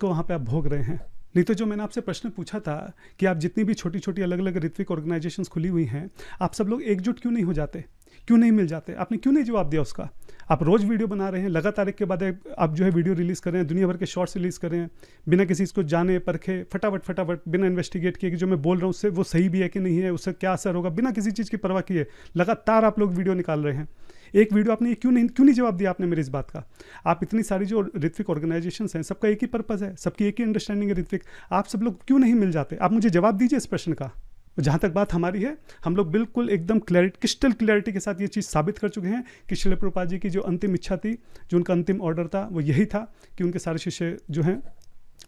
वहाँ पे आप भोग रहे हैं। नहीं तो जो मैंने आपसे प्रश्न पूछा था कि आप जितनी भी छोटी छोटी अलग अलग ऋत्विक ऑर्गेनाइजेशंस खुली हुई हैं, आप सब लोग एकजुट क्यों नहीं हो जाते, क्यों नहीं मिल जाते? आपने क्यों नहीं जवाब दिया उसका? आप रोज़ वीडियो बना रहे हैं, लगातार एक के बाद आप जो है वीडियो रिलीज़ कर रहे हैं, दुनिया भर के शॉर्ट्स रिलीज़ कर रहे हैं, बिना किसी को जाने परखे, फटाफट बिना इन्वेस्टिगेट किए कि जो मैं बोल रहा हूँ उससे वो सही भी है कि नहीं है, उससे क्या असर होगा, बिना किसी चीज़ की परवाह किए लगातार आप लोग वीडियो निकाल रहे हैं। एक वीडियो आपने क्यों नहीं जवाब दिया आपने मेरी इस बात का? आप इतनी सारी जो ऋत्विक ऑर्गेनाइजेशंस हैं, सबका एक ही पर्पज़ है, सबकी एक ही अंडरस्टैंडिंग है ऋत्विक, आप सब लोग क्यों नहीं मिल जाते? आप मुझे जवाब दीजिए इस प्रश्न का। जहाँ तक बात हमारी है, हम लोग बिल्कुल एकदम क्रिस्टल क्लैरिटी के साथ ये चीज़ साबित कर चुके हैं कि श्रील प्रभुपाद जी की जो अंतिम इच्छा थी, जो उनका अंतिम ऑर्डर था, वो यही था कि उनके सारे शिष्य जो हैं,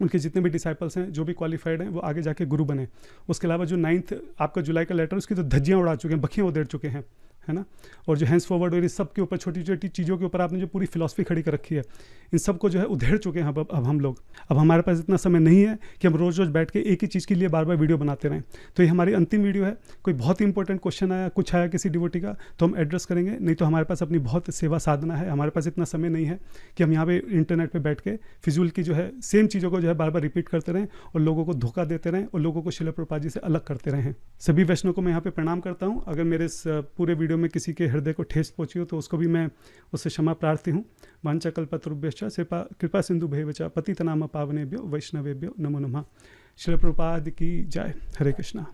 उनके जितने भी डिसाइपल्स हैं, जो भी क्वालिफाइड हैं, वो आगे जाके गुरु बने। उसके अलावा जो 9 आपका जुलाई का लेटर, उसकी तो धज्जियाँ उड़ा चुके हैं, बखियाँ उधेड़ चुके हैं, है ना। और जो हैंड्स फॉरवर्ड और इस सब के ऊपर छोटी छोटी चीज़ों के ऊपर आपने जो पूरी फिलॉसफी खड़ी कर रखी है, इन सबको जो है उधेड़ चुके हैं अब हम लोग। अब हमारे पास इतना समय नहीं है कि हम रोज़ रोज़ बैठ के एक ही चीज़ के लिए बार बार वीडियो बनाते रहें। तो ये हमारी अंतिम वीडियो है। कोई बहुत ही इंपॉर्टेंट क्वेश्चन आया, कुछ आया किसी डिवोटी का, तो हम एड्रेस करेंगे, नहीं तो हमारे पास अपनी बहुत सेवा साधना है। हमारे पास इतना समय नहीं है कि हम यहाँ पे इंटरनेट पर बैठ के फिजूल की जो है सेम चीज़ों को जो है बार बार रिपीट करते रहें और लोगों को धोखा देते रहें और लोगों को श्रील प्रभुपाद जी से अलग करते रहें। सभी वैष्णव को मैं यहाँ पे प्रणाम करता हूँ। अगर मेरे इस पूरे वीडियो में किसी के हृदय को ठेस पहुँची हो तो उसको भी मैं उससे क्षमा प्रार्थी हूँ। वांछाकल्पतरुभ्यश्च कृपा सिंधु भैवच पतितनाम पावनेभ्यो वैष्णवेभ्यो नमो नमः। श्रील प्रभुपाद की जय। हरे कृष्णा।